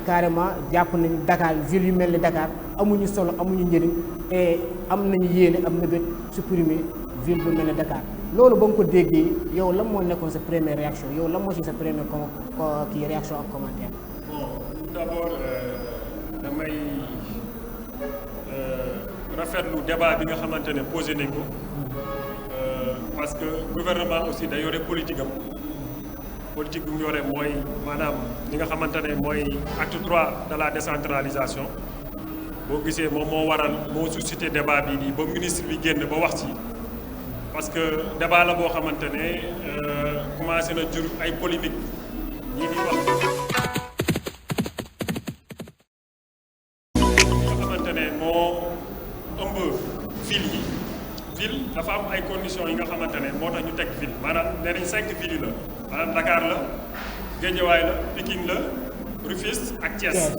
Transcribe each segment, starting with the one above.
carrément jàpp nañu Dakar ville yu mel ni Dakar amuñu solo amuñu njëriñ et am nañu yéene am mébét supprimer ville bu mel ni Dakar loolu ba nga ko déggee yow lan moo nekkoon sa première réaction yow lan moo ci sa première kii réaction ak commentaire. bon tout d'abord damay rafetlu débat bi nga xamante ne posé nañ ko parce que gouvernement aussi da yore politique am politique bi mu yore mooy maanaam li nga xamante ne mooy acte 3 de la décentralisation boo gisee moom moo waral moo suscité débat bi nii ba ministre bi génn ba wax ci parce que débat la boo xamante ne commencé na jur ay polémique ñii di wax nga xamante ne moo ëmb ville yi ville dafa am ay conditions yi nga xamante ne moo tax ñu teg ville maanaam nee nañ 5 villes yi la maanaam Dakar la Guédiawaye la Pikine la Rufisque ak Thiès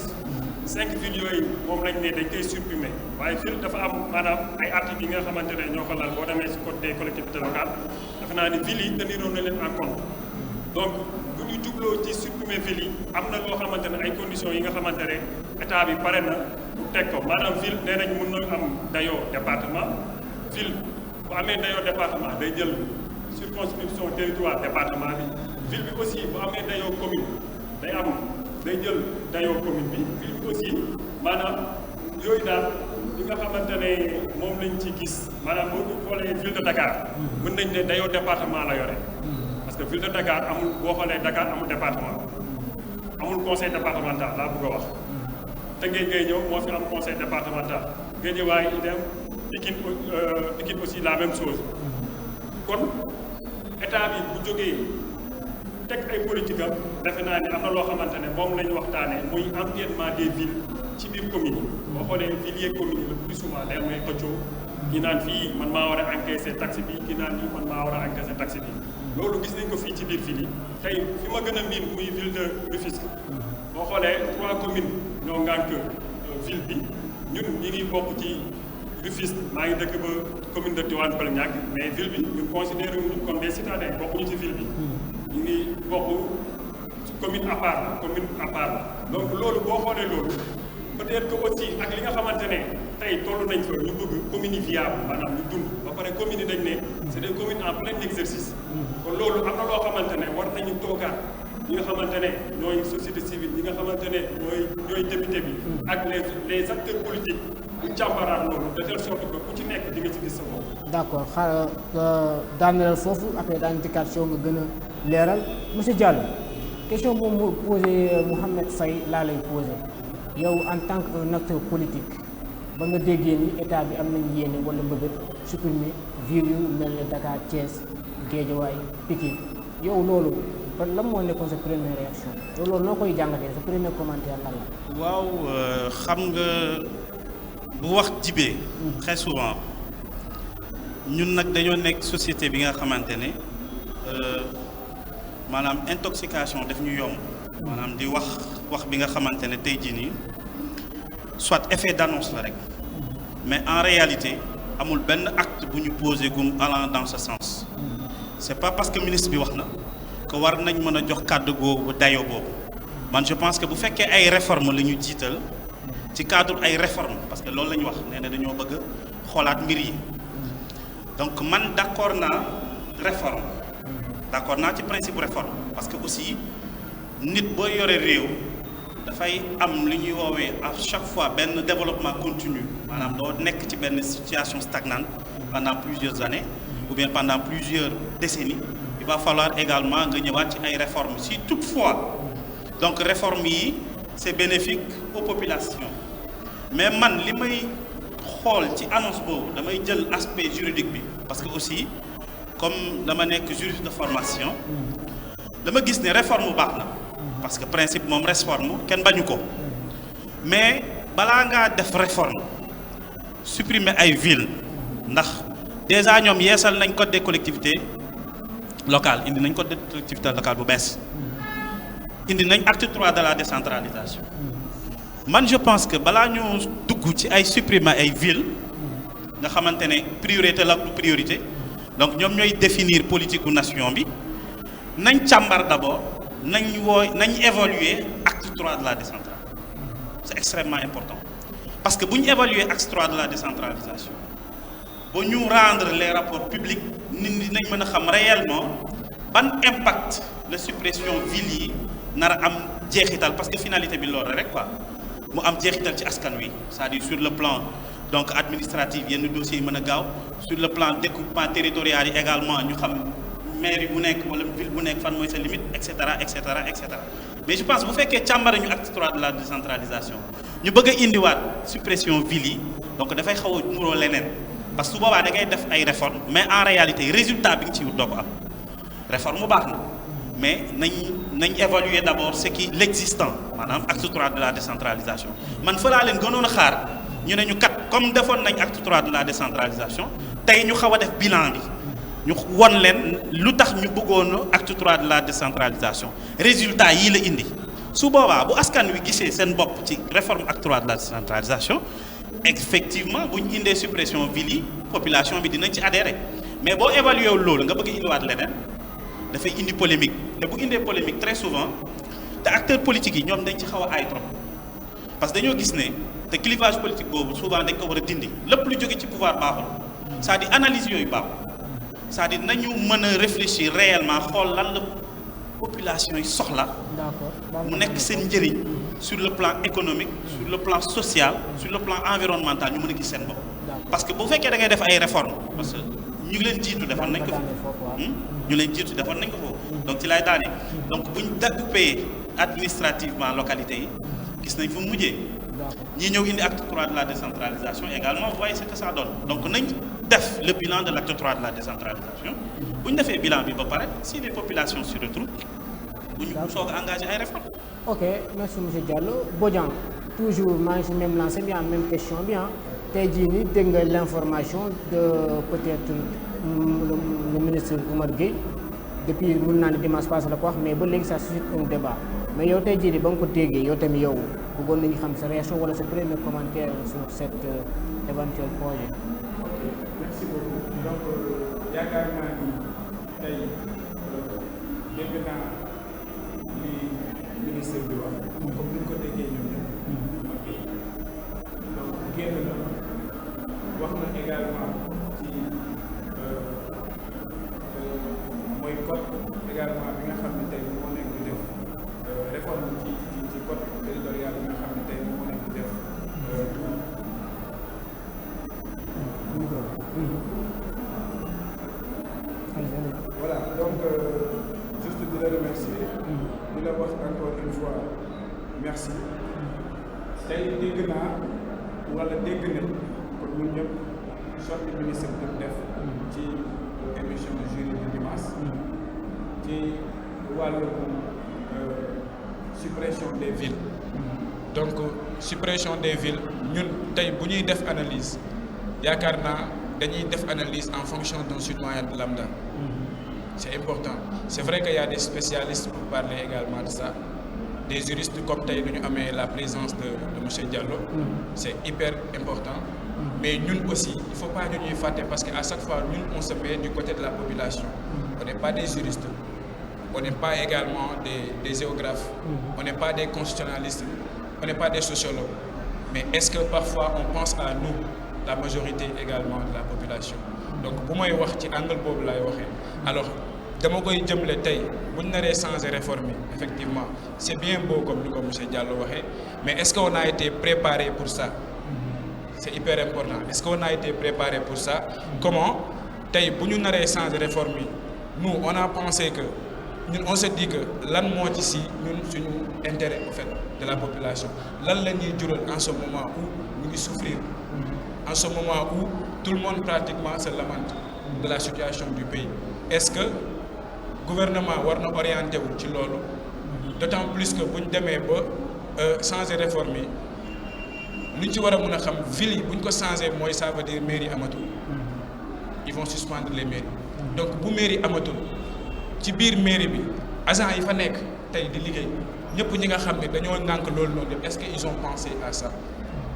5 villes yooyu moom lañ ne dañ koy supprimer waaye ville dafa am maanaam ay articles yi nga xamante ne ñoo ko lal boo demee ci code des collectivités locales dafa naa ni villes yi teniroon na leen en compte donc bu ñu jubloo ci supprimer villes yi am na loo xamante ne ay conditions yi nga xamante ne état bi pare na bu teg ko maanaam ville nee nañ mën na am dayoo département ville bu amee dayoo département day jël circonscription territoire département bi ville bi aussi bu amee dayoo commune day jël dayoo commune bi ville bi aussi maanaam yooyu daal li nga xamante ne moom lañ ci gis maanaam boo xoolee ville de Dakar mën nañ ne dayoo département la yore parce que ville de Dakar amul boo xoolee Dakar amul département amul conseil départemental laa bëgg a wax Tëngéej ngay ñëw moo fi am conseil départemental Guédiawaye idem Pikine aussi la même chose kon état bi bu jógee teg ay politique am defe naa ni am na loo xamante ne moom la ñu waxtaanee muy empiètement des villes ci biir commune yi boo xoolee villes yeeg communes yi le plus souvent day may xëccoo kii naan fii man maa war a encaisser taxe bi kii naan fii man maa war a encaisser taxe bi loolu gis nañ ko fii ci biir ville yi tey fi ma gën a miin muy ville de Rufisque boo xoolee 3 communes ñoo ngànk ville bi ñun ñi ngi bokk ci Rufisque maa ngi dëkk ba commune de Tivaouane Peulh Niaga mais ville bi ñu considéré ñu comme des citadins bokkuñu ci ville bi ñu ngi bokk commune à part la donc loolu boo xoolee loolu peut-être que aussi ak li nga xamante ne tey toll nañ fa ñu bëgg communes yi viable maanaam ñu dund ba pare communes yi dañ ne c'est des communes en plein exercice kon loolu am na loo xamante ne war nañu toogaat ñi nga xamante ne ñooy société civile ñi nga xamante ne ñooy député bi ak les acteurs politiques bu càmbaraat loolu de telle sorte que ku ci nekk di nga ci gis sa bopp. d'accord xaaral daaneel foofu après daañu dikkaat soo nga gën a leeral monsieur Diallo question boobu mu posé Mouhamed Faye laa lay posé yow en tant qu'un acteur politique ba nga déggee ni état bi am nañu yéene wala mbëbët supprimer ville yu mel ne Dakar Thiès Guédiawaye Pikine yow loolu lan moo nekkoon sa première réaction yow loolu noo koy jàngatee sa premier commentaire lan la. waaw xam nga bu wax jibee très souvent ñun nag dañoo nekk société bi nga xamante ne maanaam intoxication daf ñu yomb maanaam di wax bi nga xamante ne tey jii nii soit effet d'annonce la rek mais en réalité amul benn acte bu ñu posé gum allant dans ce sens c'est pas parce que ministre bi wax na que war nañ mën a jox kàddu googu dayoo boobu man je pense que bu fekkee ay réformes la ñu jiital ci cadre ay réformes parce que loolu la ñu wax nee na dañoo bëgg xoolaat mbir yi donc man d'accord naa réforme d'accord naa ci principe réforme parce que aussi nit boo yore réew dafay am li ñuy woowee à chaque fois benn développement continu maanaam doo nekk ci benn situation stagnante pendant plusieurs années ou bien pendant plusieurs décennies il va falloir également nga ñëwaat ci ay réformes si toutefois donc réformes yi c'est bénéfique aux populations mais man li may xool ci annonce boobu damay jël aspect juridique bi parce que aussi comme dama nekk juriste de formation dama gis ne réforme baax na parce que principe moom réforme kenn bañu ko mais balaa ngaa def réforme supprimer ay villes ndax déjà ñoom yeesal nañ code des collectivités locales indi nañ code des collectivités locales bu bees indi nañ acte 3 de la décentralisation man je pense que balaa ñu dugg ci ay supprimer ay villes nga xamante ne priorité la du priorité donc ñoom ñooy définir politique gu nation bi nañ càmbar d'abord nañ évaluer acte 3 de la décentralisation c'est extrêmement important parce que bu ñu évaluer axe 3 de la décentralisation ba ñu rendre les rapports publics nit ñi dinañ mën a xam réellement ban impact la suppression ville yi nar a am jeexital parce que finalité bi loolu rek quoi mu am jeexital ci askan wi c'est-à-dire sur le plan donc administratif yenn dossiers yi mën a gaaw sur le plan découpement territorial yi également ñu xam mairie bu nekk wala ville bu nekk fan mooy sa limite et cetera et cetera et cetera mais je pense bu fekkee càmbara ñu acte 3 de la décentralisation ñu bëgg a indiwaat suppression ville yi donc dafay xaw a nuroo leneen parce que su boobaa da ngay def ay réformes mais en réalité résultat bi nga ci wut doo ko am réforme mu baax na mais nañ évaluer d'abord ce qui l'existant maanaam acte 3 de la décentralisation man fa laa leen gënoon a xaar ñu ne ñu kat comme defoon nañ acte 3 de la décentralisation tey ñu xaw a def bilan bi ñu won leen lu tax ñu bëggoon acte 3 de la décentralisation résultat yii la indi su boobaa bu askan wi gisee seen bopp ci réforme acte 3 de la décentralisation effectivement bu ñu indee suppression ville yi population bi dinañ ci adhérer mais boo évaluer wul loolu nga bëgg indiwaat leneen dafay indi polémique te bu indee polémique très souvent te acteurs politiques yi ñoom dañ ci xaw a aay trop parce que dañoo gis ne te clivage politique boobu souvent dañ ko war a dindi lépp lu jóge ci pouvoir baaxul c'est-à-dire analyse yooyu baaxul c'est-à-dire nañu mën a réfléchir réellement xool lan la population yi soxla mu nekk seen njëriñ sur le plan économique sur le plan social sur le plan environnemental ñu mën a gis seen bopp parce que bu fekkee da ngay def ay réformes parce que ñu ngi leen jiitu defoon nañ ko fi ñu leen jiitu defoon nañ ko foofu donc ci lay daane donc buñ découper administrativement localité yi gis nañ fu mu mujjee ñii ñëw indi acte 3 de la décentralisation également vous voyez ce que ça donne donc nañ def le bilan de l'acte 3 de la décentralisation bu ñu defee bilan bi ba pare si les populations s'y retrouvent bu ñu soog a engagé ay réformes. ok merci monsieur Diallo Bodian toujours maa ngi si même lancé bi même question bi tey jii nii dégg nga l'information de peut-être le ministre Oumar Gueye depuis mun naa ne dimanche passé la ko wax mais ba léegi ça suscite un débat mais yow tey jii nii ba nga ko déggee yow tamit yow bëggoon nañu xam sa réaction wala sa premier commentaire sur cet éventuel projet. Merci beaucoup donc yaakaar naa ni tey dégg naa li ministre bi wax comme ni ñu ko déggee ñoom ñëpp donc génn na wax na également ci mooy code également bi nga xam ne tey moo nekk di def réforme ci code territorial bi nga xam ne tey moo nekk di def voilà donc juste di la remercier di la wax encore une fois merci tey dégg naa wala dégg nañ kon ñun ñëpp sorti ministre bi def ci émission jury de dimanche ci wàllu suppression des villes donc suppression des villes ñun tey bu ñuy def analyse yaakaar naa dañuy def analyse en fonction d'un citoyen lambda. C'est important. C'est vrai qu'il y a des spécialistes pour parler également de ça. Des juristes comme tey nous avons la présence de monsieur Diallo. C'est hyper important. Mais nous aussi, il ne faut pas nous y faire parce qu'à chaque fois, nous, on se met du côté de la population. On n'est pas des juristes. On n'est pas également des géographes. On n'est pas des constitutionnalistes. On n'est pas des sociologues. Mais est-ce que parfois on pense à nous, la majorité également de la population? Donc bu may wax ci angle boobu laay waxee alors dama koy jëmle tey bu ñu naree changer réforme yi effectivement c'est bien beau comme ni ko monsieur Diallo waxee mais est-ce qu'on a été préparé pour ça? C'est hyper important. Est-ce qu'on a été préparé pour ça? Comment tey bu ñu naree changer réforme yi nous on a pensé que ñun on se dit que lan moo ci si ñun suñu intérêt en fait de la population lan la ñuy jural en ce moment où ñu ngi souffrir en ce moment où tout le monde pratiquement se lamente de la situation du pays. Est-ce que gouvernement war na orienté wu ci loolu d'autant plus que bu ñu demee ba changer réforme yi lu ñu ci war a mën a xam ville yi bu ñu ko changer mooy ça veut dire mairie amatul ils vont suspendre les mairies donc bu mairie amatul ci biir mairie bi agent yi fa nekk tey di liggéey ñëpp ñi nga xam ne dañoo nànk loolu noonu est-ce que ils ont pensé à ça?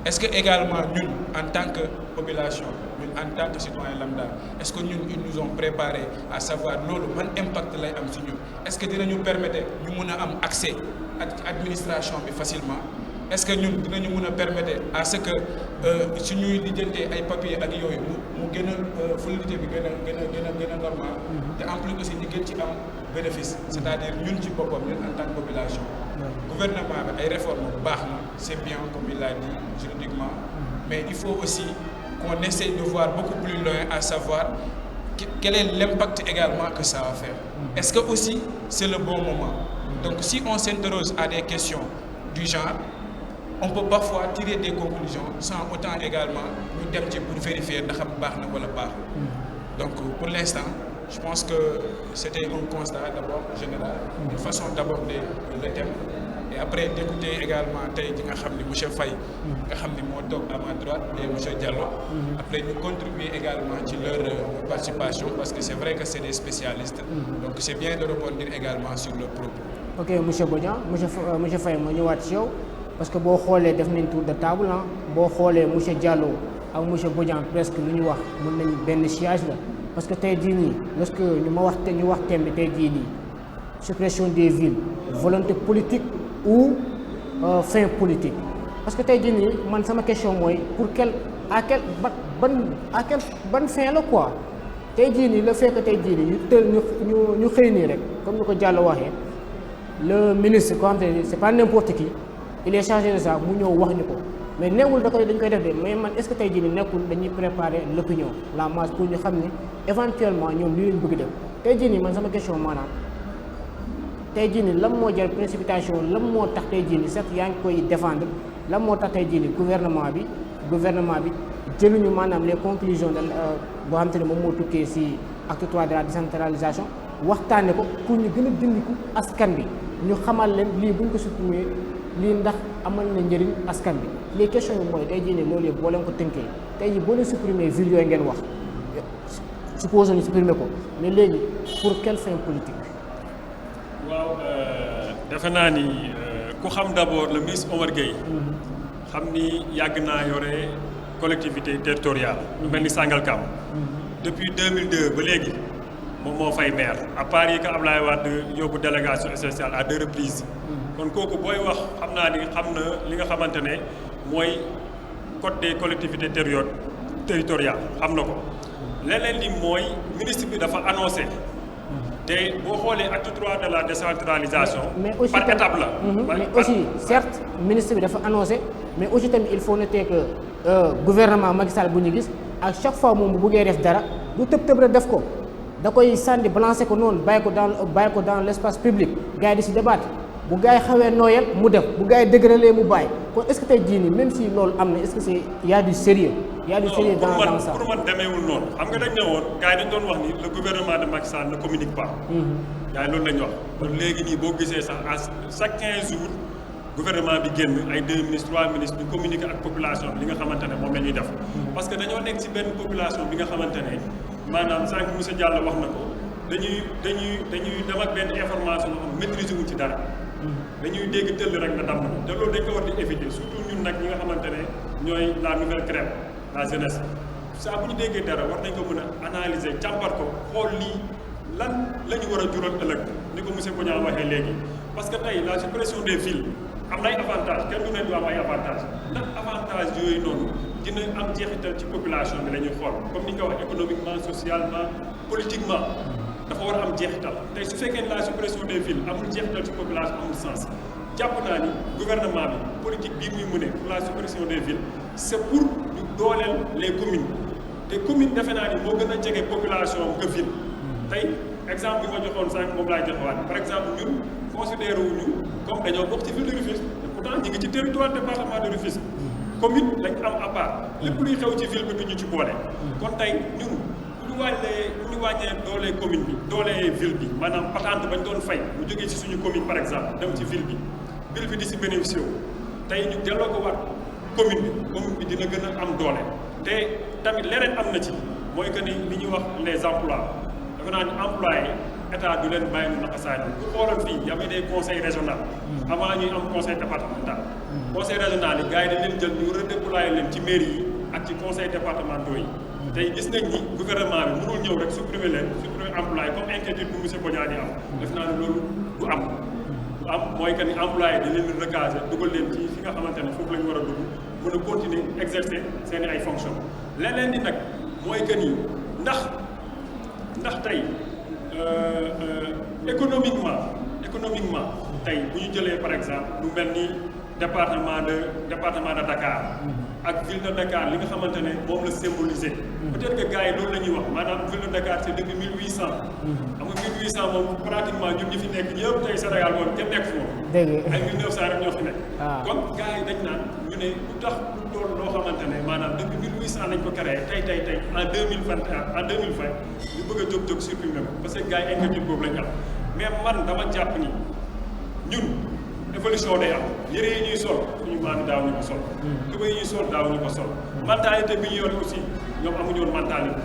Est-ce que également ñun en tant que population ñun en tant que citoyen lambda est-ce que ñun ils nous ont préparé à savoir loolu ban impact lay am ci ñun est-ce que dinañu permettre ñu mën a am accès ak administration bi facilement est-ce que ñun dinañu mën a permettre à ce que suñuy lijjantee ay papiers ak yooyu mu gën a fluidité bi gën a normal te en plus aussi ñu gën ci am bénéfice c'est-à-dire ñun ci boppam ñun en tant que population gouvernement bi ay réformes baax na c'est bien comme il l'a dit juridiquement mais il faut aussi qu'on essaie de voir beaucoup plus loin à savoir quel est l'impact également que ça va faire. Est-ce que aussi c'est le bon moment? Donc si on s'interroge à des questions du genre, on peut parfois tirer des conclusions sans autant également nous dem ci pour vérifier ndax am baax na wala baaxul. Donc pour l'instant, je pense que c'était un constat d'abord général, une façon d'aborder le thème. Et après d'écouter également tey ji nga xam ni monsieur Faye nga xam ni moo toog à ma droite et monsieur Diallo après ñu contribuer également ci leur participation parce que c'est vrai que c'est des spécialistes donc c'est bien de rebondir également sur leurs propos. Ok monsieur Bodian monsieur Faye moo ñëwaat ci yow parce que boo xoolee def nañ tour de table ah boo xoolee monsieur Diallo ak monsieur Bodian presque lu ñu wax mën nañ benn siège la parce que tey jii nii lorsque ñu wax thème bi tey jii nii suppression des villes volonté politique ou fin politique parce que tey jii nii man sama question mooy pour ban fin la quoi tey jii nii le fait que tey jii nii ñu xëy nii rek comme ni ko Diallo waxee le ministre ko xam te c'est pas n'importe qui il est chargé de ça mu ñëw wax ñu ko mais nekkul dañ koy def de mais man est-ce que tey jii nii nekkul dañuy préparer l'opinion la masse pour ñu xam ne éventuellement ñoom li leen bëgg def tey jii nii man sama question maanaam tey jii nii lan moo jar précipitation lan moo tax tey jii nii certes yaa ngi koy défendre lan moo tax tey jii nii gouvernement bi jëluñu maanaam les conclusions de boo xam te ne moom moo tukkee ci acte 3 de la décentralisation waxtaane ko pour ñu gën a dindiku askan bi ñu xamal leen lii buñ ko supprimer lii ndax amal na njëriñ askan bi les questions yi mooy tey jii nii loolu yëpp boo leen ko tënkee tey jii boo leen supprimer ville yooyu ngeen wax supposons ñu supprimer ko mais léegi pour quelle fin politique. waaw defe naa ni ku xam d'abord le ministre Omar Gueye xam ni yàgg naa yore collectivité territoriale lu mel ni Sangalkam depuis 2002 ba léegi moom moo fay maire à part yi que Ablaye Wade yóbbu délégation spéciale à 2 reprises kon kooku booy wax xam naa ni xam na li nga xamante ne mooy code des collectivités territoriales xam na ko leneen li mooy ministre bi dafa annoncé te boo xoolee acte 3 de la décentralisation. par étape la. mais aussi certes ministre bi dafa annoncé mais aussi tamit il faut noter que gouvernement Macky Sall bu ñu gis à chaque fois moom bu bëggee def dara du tëb rek def ko da koy sànni balancer ko noonu bàyyi ko dans l'espace public gars yi di si débattre bu gars yi xawee nooyal mu def bu gars yi dëgëralee mu bàyyi kon est-ce que tey jii nii même si loolu am na est-ce que c'est y a du sérieux dans ça. pour man demeewul noonu xam nga dañ ne woon gars yi dañ doon wax ni le gouvernement de Macky Sall ne communique pas. gars yi loolu lañ wax ba léegi nii boo gisee sax à chaque 15 jours gouvernement bi génn ay 2 ministres 3 ministres ñu communiquer ak population bi li nga xamante ne moom la ñuy def. parce que dañoo nekk ci benn population bi nga xamante ne maanaam sànq monsieur Diallo wax na ko dañuy dem ak benn information boo xam ne maîtriser wuñ ci dara. dañuy dégg tëll rek na damm te loolu dañ ko war di éviter surtout ñun nag ñi nga xamante ne ñooy la nouvelle crème la jeunesse saa bu ñu déggee dara war nañ ko mën a analyser càmbar ko xool lii lan la ñu war a jural ëllëg ni ko monsieur Bodian waxee léegi parce que tey la suppression des villes am na ay avantages kenn du ne du am ay avantages ndax avantages yooyu noonu dina am jeexital ci population bi la ñuy xool comme ni nga ko wax économiquement socialement politiquement dafa war a am jeexital tey su fekkee ne la suppression des villes amul jeexital ci population amul sens jàpp naa ni gouvernement bi politique bii muy mëne pour la suppression des villes c'est pour ñu dooleel les communes te commune defe naa ni moo gën a jege population que ville tey exemple bi ma joxoon sànq moom laay joxewaat par exemple ñun considéré wuñu comme dañoo bokk ci ville de Rufisque te pourtant ñu ngi ci territoire département de Rufisque commune lañ am à part lépp luy xew ci ville bi duñu ci boole kon tey ñun bu ñu wàññee doolee commune bi doolee ville bi maanaam patente bañ doon fay mu jógee ci suñu commune par exemple dem ci ville bi di si bénéficié wu tey ñu delloo ko waat commune bi dina gën a am doole te tamit leneen am na ci mooy que ni li ñuy wax les emplois dafa naa ni employé état du leen bàyyi mu naqasaay bu xooloon fii y avait des conseils régionaux avant ñuy am conseil départemental conseil régional yi gars yi dañ leen jël ñu redéployer leen ci mairie yi ak ci conseil départementaux yi tey gis nañ ni gouvernement bi mënul ñëw rek supprimer employé comme inquiétude bu monsieur Bodian di am def naa ne loolu du am am mooy que ni employé dañ leen recaser dugal leen ci fi nga xamante ne foofu la ñu war a dugg mën a continuer exercer seen i ay fonctions leneen di nag mooy que ni ndax tey économiquement tey bu ñu jëlee par exemple lu mel ni département de Dakar ak ville de Dakar li nga xamante ne moom la symboliser peut-être que gars yi loolu la ñuy wax maanaam ville de Dakar c'est depuis 1800 xam nga 1800 moom pratiquement ñun ñi fi nekk ñëpp tey Sénégal moom kenn nekk foofu ay 1900 rek ñoo fi nekk kon gars yi dañ naan ñu ne lu tax lu toll loo xamante ne maanaam depuis 1800 lañ ko créé tey en 2020 ñu bëgg a jóg supprimer ko parce que gars yi inquiétude boobu lañ am mais man dama jàpp ni ñun évolution day am yëre yi ñuy sol suñu maam yi daaw ñu ko sol tubéy yi ñuy sol daaw ñu ko sol mentalité bi ñu yor aussi ñoom amuñu woon mentalité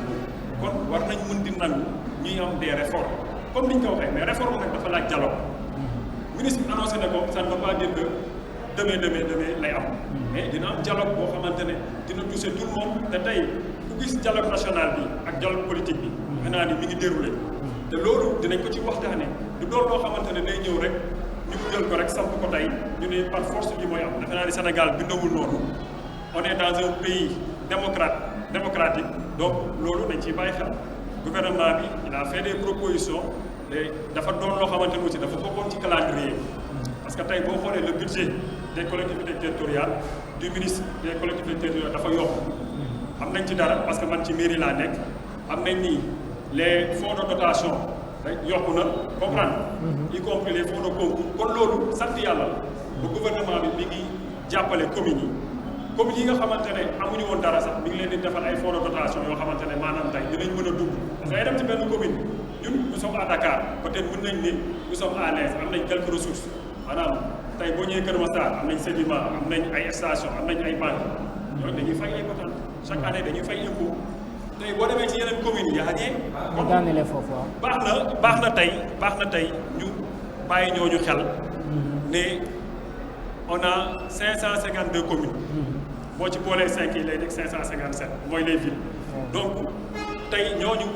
kon war nañ mën di nangu ñuy am des réformes comme ni ñu ko waxee mais réforme nag dafa laaj dialogue ministre bi annoncé na ko ça ne veut pas dire que demee lay am mais dina am dialogue boo xamante ne dina toucher tout le monde te tey ku gis dialogue national bi ak dialogue politique bi xanaa ni mi ngi déroulé te loolu dinañ ko ci waxtaane du doon loo xamante ne day ñëw rek ñu jël ko rek samp ko tey ñu ne par force bi mooy am defe naa ni Sénégal bindawul noonu on est dans un pays démocratique donc loolu dañ ciy bàyyi xel gouvernement bi il a fait des propositions et dafa doon loo xamante ne aussi dafa bokkoon ci calendrier parce que tey boo xoolee le budget des collectivités territoriales du ministre des collectivités territoriales dafa yokk am nañ ci dara parce que man ci mairie laa nekk am nañ ni les fonds de dotation yokku na comprendre y compris les fonds de concours kon loolu sant yàlla ba gouvernement bi mi ngi jàppale communes yi nga xamante ne amuñu woon dara sax mi ngi leen di defal ay fonds de dotation yoo xamante ne maanaam tey dinañ mën a dugg parce que ay dem ci benn commune ñun nous sommes à Dakar peut-être mën nañ ni nous sommes à l'aise am nañ quelques ressources maanaam tey boo ñëwee Kër Massar am nañ sédiment am nañ ay station am nañ ay banques yooyu dañuy fay ay patente chaque année dañuy fay impôt tey boo demee ci yeneen communes yi yaa ñee baax na tey ñu bàyyi ñooñu xel ne on a 552 communes boo ci boolee 5 yi lay nekk 557 mooy les villes donc tey ñooñu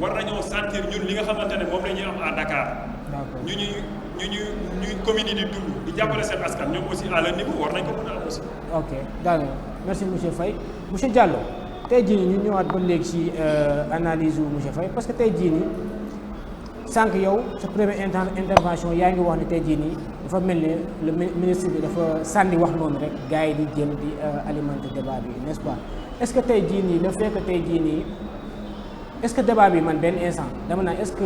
war nañoo sentir ñun li nga xamante ne moom la ñuy am à Dakar ñuy communes yi di dund di jàppale seen askan ñoom aussi à leur niveau war nañ ko mën a am aussi. ok d'accord merci monsieur Faye monsieur Diallo tey jii ñu ñëwaat ba léegi ci analyse wu monsieur Faye parce que tey jii nii sànq yow sa première intervention yaa ngi wax ne tey jii nii dafa mel ne le ministre bi dafa sànni wax noonu rek gars yi di jël di alimenter débat bi n'est-ce pas est-ce que tey jii nii le fait que tey jii nii est-ce que débat bi man benn instant dama naan est-ce que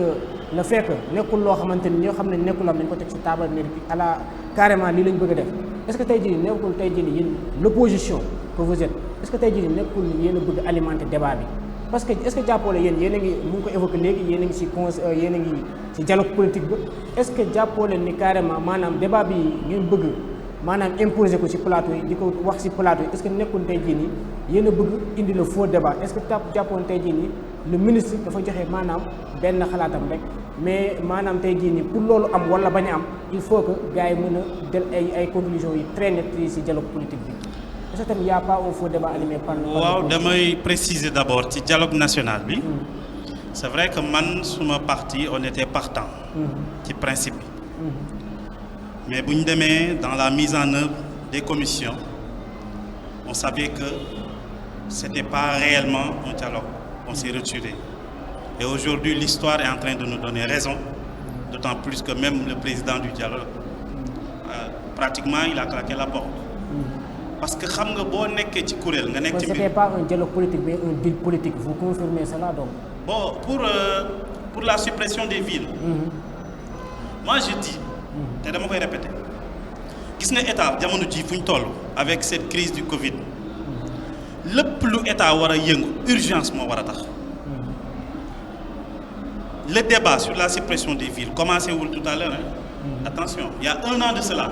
le fait que nekkul loo xamante ni ñoo xam ne nekkul am nañ ko teg ci table ne à la carrément lii lañ bëgg a def est-ce que tey jii nii nekkul tey jii nii yéen l'opposition que vous êtes est-ce que tey jii nii nekkul yéen a bëgg alimenter débat bi parce que est-ce que jàppoo la yéen a ngi mu ngi ko évoqué léegi yéen a ngi ci dialogue politique ba est-ce que jàppoo leen ni carrément maanaam débat bi ngeen bëgg maanaam imposer ko ci plateau yi di ko wax ci plateau yi est-ce que nekkul tey jii nii yéen a bëgg indi le faux débat est-ce que jàppoon tey jii nii le ministre dafa joxe maanaam benn xalaatam rek mais maanaam tey jii nii pour loolu am wala bañ a am il faut que gars yi mën a jël ay conclusions yi très nettes ci dialogue politique bi est-ce que tamit y a pas un faux débat animé par. waaw damay préciser d'abord ci dialogue national bi. c'est vrai que man suma parti on était partant. ci principe bi. mais bu ñu demee dans la mise en œuvre des commissions on savait que c'était pas réellement un dialogue. On s'est retiré. Et aujourd'hui, l'histoire est en train de nous donner raison, d'autant plus que même le président du dialogue, pratiquement, il a claqué la porte. Parce que xam nga boo nekkee ci kuréel nga nekk ci c'était pas un dialogue politique mais un deal politique. Vous confirmez cela donc? Bon, pour la suppression des villes. Moi je dis, te dama koy répéter, gis nga état jamono ji fu ñu toll avec cette crise du Covid. lépp lu état war a yëngu urgence moo war a tax le débat sur la suppression des villes commencé wul tout à l'heure attention il y a 1 an de cela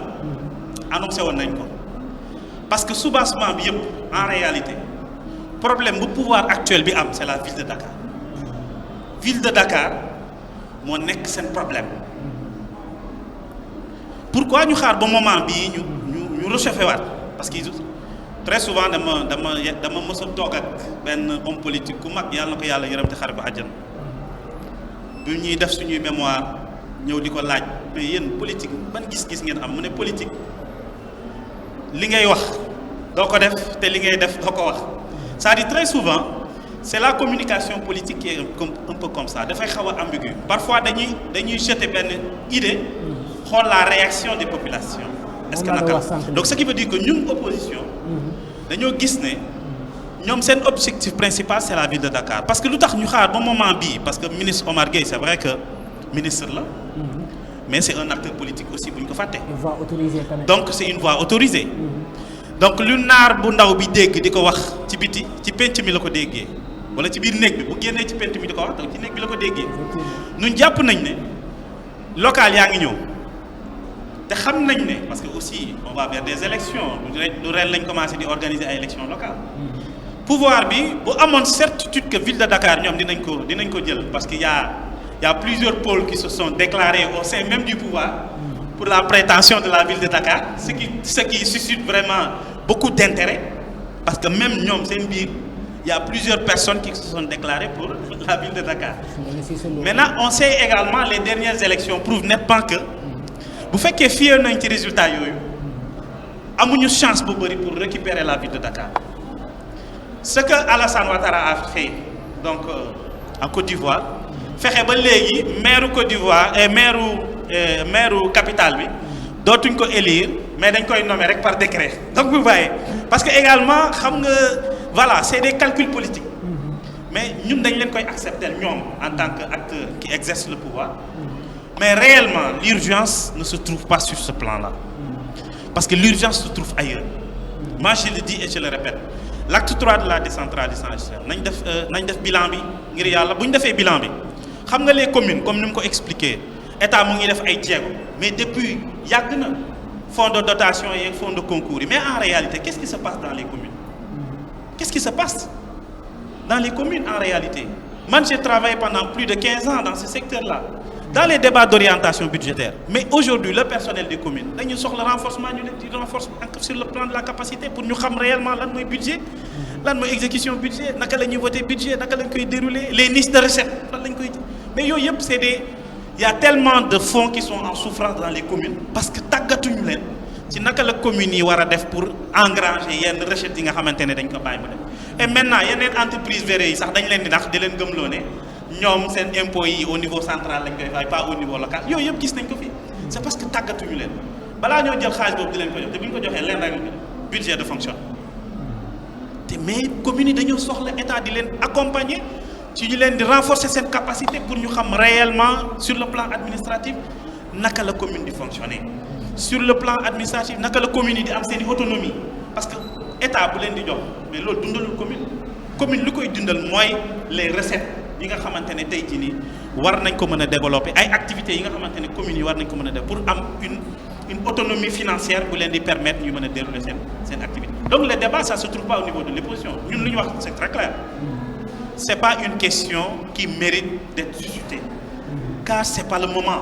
annoncé woon nañ ko parce que soubassement bi yëpp en réalité problème bu pouvoir actuel bi am c'est la ville de Dakar moo nekk seen problème pourquoi ñu xaar ba moment bii ñu réchauffé waat parce que très souvent dama mës a toog ak benn homme politique ku mag yàlla na ko yàlla yërëm te xare ba àjjana bu ñuy def suñuy mémoire ñëw di ko laaj mais yéen politique ban gis-gis ngeen am mu ne politique li ngay wax doo ko def te li ngay def doo ko wax c'est-à-dire très souvent c'est la communication politique qui est un peu comme ça dafay xaw a ambigu parfois dañuy jeter benn idée xool la réaction des populations est-ce que naka donc ce qui veut dire que ñun opposition dañoo gis ne ñoom seen objectif principal c'est la ville de Dakar parce que lu tax ñu xaar ba moment bii parce que ministre Omar Gueye c'est vrai que ministre la mais c'est un acteur politique aussi bu ñu ko fàtte donc c'est une voix autorisée donc lu naar bu ndaw bi dégg di ko wax ci biti ci penc mi la ko déggee wala ci biir néeg bi bu génnee ci penc mi di ko wax donc ci néeg bi la ko déggee ñun jàpp nañ ne local yaa ngi ñëw te xam nañ ne parce que aussi on va vers des élections du ren lañ commencé di organiser ay élections locales pouvoir bi bu amoon certitude que ville de Dakar ñoom dinañ ko jël parce que y a plusieurs pôles qui se sont déclarés au sein même du pouvoir pour la prétention de la ville de Dakar ce qui suscite vraiment beaucoup d'intérêt parce que même ñoom seen biir il y a plusieurs personnes qui se sont déclarées pour la ville de Dakar maintenant on sait également les dernières élections prouvent nettement que bu fekkee fier nañ ci résultat yooyu amuñu chance bu bëri pour récupérer la ville de Dakar ce que Alassane Ouattara a fait donc en Côte d'Ivoire fexe ba léegi maire Côte d'Ivoire et maire capitale bi dootuñ ko élire mais dañ koy nommer rek par décret donc vous voyez parce que également xam nga voilà c'est des calculs politiques mais ñun dañ leen koy accepter ñoom en tant que acteur qui exerce le pouvoir mais réellement l'urgence ne se trouve pas sur ce plan-là parce que l'urgence se trouve ailleurs moi je le dis et je le répète l'acte 3 de la décentralisation nañ def bilan bi ngir yàlla bu ñu defee bilan bi xam nga les communes comme ni mu ko expliqué état mu ngi def ay jéego mais depuis yàgg na fonds de dotation et fonds de concours yi mais en réalité qu'est-ce qui se passe dans les communes qu'est-ce qui se passe dans les communes en réalité man j'ai travaillé pendant plus de 15 ans dans ce secteur-là dans les débats d'orientation budgétaire mais aujourd'hui le personnel des communes dañu soxla renforcement ñu leen di renforcement sur le plan de la capacité pour ñu xam réellement lan mooy budget lan mooy exécution budget naka la ñuy voter budget naka lañ koy dérouler les niches de recettes lan lañ koy mais yooyu yëpp c'est des il y a tellement de fonds qui sont en souffrance dans les communes parce que tàggatuñu leen ci naka la communes yi war a def pour engranger yenn recettes yi nga xamante ne dañ ko bàyyi mu dem et maintenant yeneen entreprise verrées yi sax dañ leen di nax di leen gëmloo ne ñoom seen impôts yi au niveau central lañ koy fay pas au niveau local yooyu yëpp gis nañ ko fi c'est parce que tàggatuñu leen balaa ñoo jël xaalis boobu di leen ko jox te bu ñu ko joxee leen rek budget de fonction te mais communes yi dañoo soxla état di leen accompagner ci ñu leen di renforcer seen capacité pour ñu xam réellement sur le plan administratif naka la commune di fonctionner sur le plan administratif naka la commune yi di am seen autonomie parce que état bu leen di jox mais loolu dundalul commune lu koy dundal mooy les recettes yi nga xamante ne tey jii nii war nañ ko mën a développer ay activités yi nga xamante ne communes yi war nañ ko mën a def pour am une autonomie financière bu leen di permettre ñu mën a dérouler seen activité donc le débat ça se trouve pas au niveau de l'opposition ñun lu ñu wax c'est très clair c'est pas une question qui mérite d'être discutée car c'est pas le moment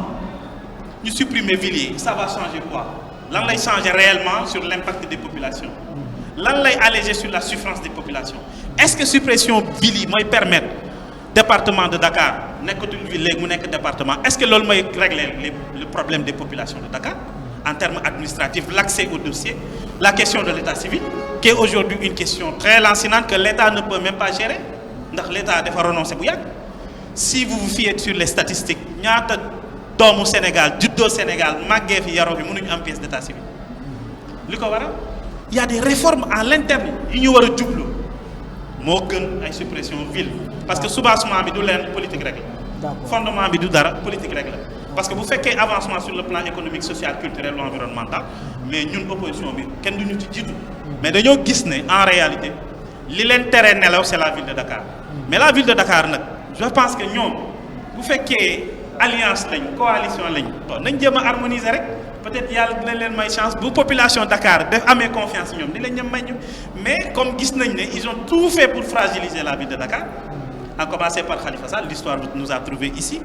ñu supprimer Villiers ça va changer quoi lan lay changer réellement sur l'impact des populations lan lay alléger sur la souffrance des populations est-ce que suppression Villiers mooy permettre département de Dakar nekkatul ville léegi mu nekk département est-ce que loolu mooy régler le problème des populations de Dakar en termes administratifs l'accès au dossier la question de l'état civil qui est aujourd'hui une question très lancinante que l'État ne peut même pas gérer ndax l'État dafa renoncer bu yàgg si vous vous fiez sur les statistiques ñaata doomu Sénégal juddoo Sénégal màggee fi yaroo fi mënuñu am pièce d'état civil li ko waral il y a des réformes à l'interne yi ñu war a jublu moo gën ay suppression ville parce que soubassement bi du leen politique rek la fondement bi du dara politique rek la parce que bu fekkee avancement sur le plan économique social culturel ou environnemental mais ñun opposition bi kenn duñu ci jiitu mais dañoo gis ne en réalité li leen tere nelaw c'est la ville de Dakar mais la ville de Dakar nag je pense que ñoom bu fekkee alliance lañ coalition lañ bon nañ jéem a harmoniser rek peut-être yàlla dinañ leen may chance bu population Dakar def amee confiance ñoom di leen ñam may ñu mais comme gis nañ ne ils ont tout fait pour fragiliser la ville de Dakar à commencer par Khalifa Sall l'histoire nous a trouvé ici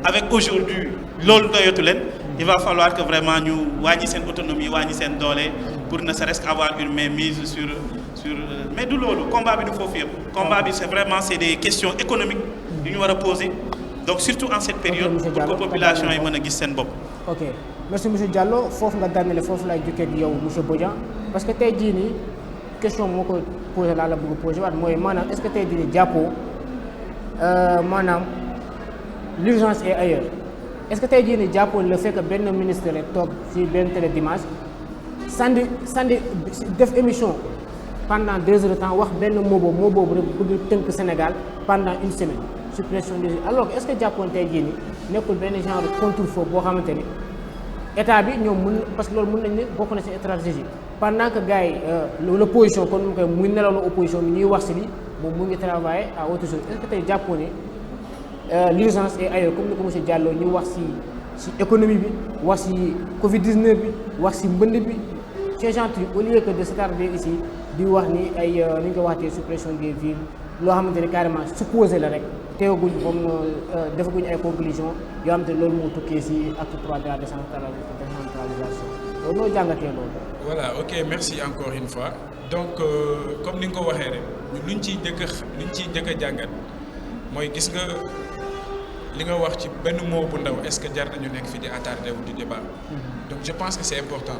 avec aujourd'hui loolu doyatu leen il va falloir que vraiment ñu wàññi seen autonomie wàññi seen doole pour ne serait-ce qu'avoir une mainmise sur mais du loolu combat bi du foofu yëpp combat bi c'est vraiment c'est des questions économiques yu ñu war a poser donc surtout en cette période monsieur pour que Diallo, population yi mën a gis seen bopp. ok merci monsieur Diallo foofu nga daanele foofu laay jukkee ak yow monsieur Bodian parce que tey jii nii question moo ko posé laa la bëgg a posé waat mooy maanaam est-ce que tey jii nii jàppoo maanaam l'urgence est ailleurs est-ce que tey jii nii jàppoo le fait que benn ministre rek toog ci benn télé dimanche sandi def émission pendant 2 heures de temps wax benn mot boobu rek bëgg tënk Sénégal pendant une semaine suppression des alors que est-ce que jàppoon tey jii nii nekkul benn genre contre-feu boo xamante ni état bi ñoom mun parce que loolu mun nañ ne bokk na ci stratégie pendant que gars yi l'opposition kon mu koy muy nelaw la opposition bi ñuy wax ci lii moom mu ngi travailler à autre chose est-ce que tey jàppoo ne l'urgence est ailleurs comme ni ko monsieur Diallo ñu wax ci économie bi wax ci Covid-19 bi wax ci mbënd bi ce genre truc au lieu que de s'attarder ici di wax ni ay ni ñu ko waxtee suppression des villes loo xamante ne carrément supposé la rek teewaguñ comme defaguñ ay conclusions yoo xamante ne loolu moo tukkee ci acte 3 de la décentralisation loolu noo jàngatee loolu. voilà ok merci encore une fois donc comme ni nga ko waxee rek luñ ciy njëkk a jàngat mooy gis nga li nga wax ci benn mot bu ndaw est-ce que jar nañu nekk fi di attardé wu di débat donc je pense que c'est important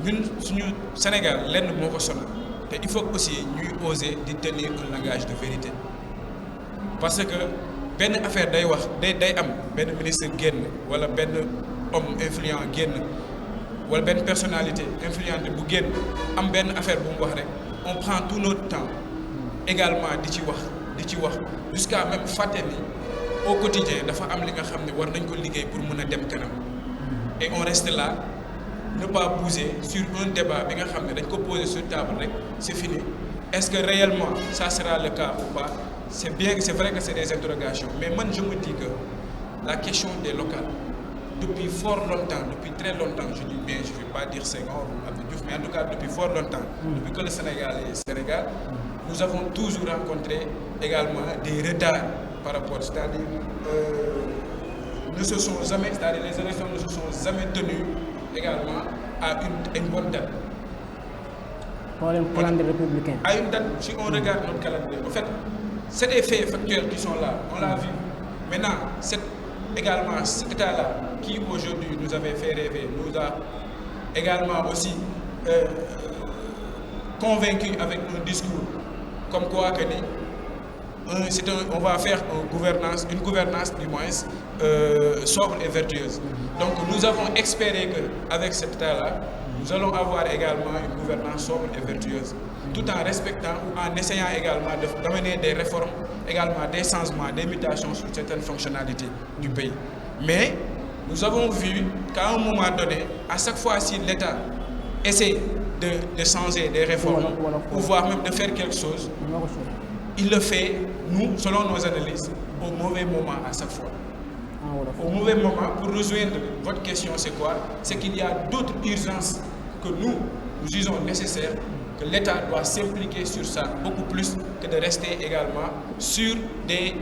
ñun suñu Sénégal lenn moo ko sonal te il faut aussi ñuy oser di tenir un langage de vérité parce que benn affaire day wax day am benn ministre génn wala benn homme influent génn wala benn personnalité influente bu génn am benn affaire bu mu wax rek on prend tout notre temps également di ci wax jusqu'à même fàtte ni au quotidien dafa am li nga xam ne war nañ ko liggéey pour mën a dem kanam et on reste là ne pas bouger sur un débat bi nga xam ne dañ ko poser sur table rek c'est fini est-ce que réellement ça sera le cas ou pas c'est bien c'est vrai que c'est des interrogations mais man je me dis que la question des locales depuis fort longtemps depuis très longtemps je dis bien je vais pas dire Senghor ou Abdou Diouf mais en tout cas depuis fort longtemps depuis que le Sénégal est Sénégal nous avons toujours rencontré également des retards par rapport c'est-à-dire ne se sont jamais c'est-à-dire les élections ne se sont jamais tenues également à une bonne date. Problème calendrier républicain. À une date, si on regarde notre calendrier, en fait, c'est des faits factuels qui sont là, on l'a vu. Maintenant, cet état-là, qui aujourd'hui nous avait fait rêver, nous a également aussi convaincus avec un discours comme quoi que on va faire une gouvernance du moins sobre et vertueuse. Donc nous avons espéré qu'avec cet état-là, nous allons avoir également une gouvernance sobre et vertueuse, tout en respectant ou en essayant également d'amener des réformes, également des changements, des mutations sur certaines fonctionnalités du pays. Mais nous avons vu qu'à un moment donné, à chaque fois si l'État essaie de changer des réformes, ou voire même de faire quelque chose, il le fait, nous, selon nos analyses, au mauvais moment à chaque fois. Au mauvais moment, pour rejoindre votre question, c'est quoi? C'est qu'il y a d'autres urgences que nous jugeons nécessaires, que l'État doit s'impliquer sur ça beaucoup plus que de rester également sur des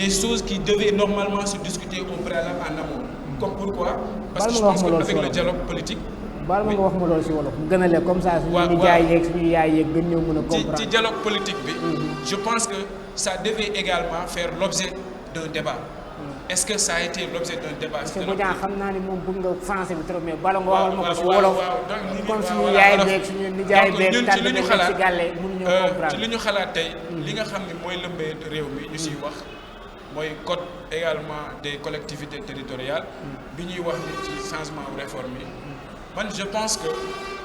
choses qui devaient normalement se discuter au préalable en amont. Comme pourquoi? Parce que je pense qu'avec le dialogue politique, baal ma nga wax ma loolu si wolof mu gën a leer comme ça suñu nijaay yeeg suñu yaay yeeg gën ñoo mën a comprendre. ci dialogue politique bi. je pense que ça devait également faire l'objet d'un débat. est-ce que ça a été l'objet d'un débat? parce que bu ñaa xam naa ni moom bëgg nga français bi trop mais bala nga waxal ma ko si wolof. comme suñu yaay beeg suñu nijaay beeg tànn beeg si gàlle mënuñoo comprendre. ci li ñu xalaat tey li nga xam ne mooy lëmbee réew mi ñu siy wax mooy code également des collectivités territoriales bi ñuy wax ni ci changement ou réforme yi. man je pense que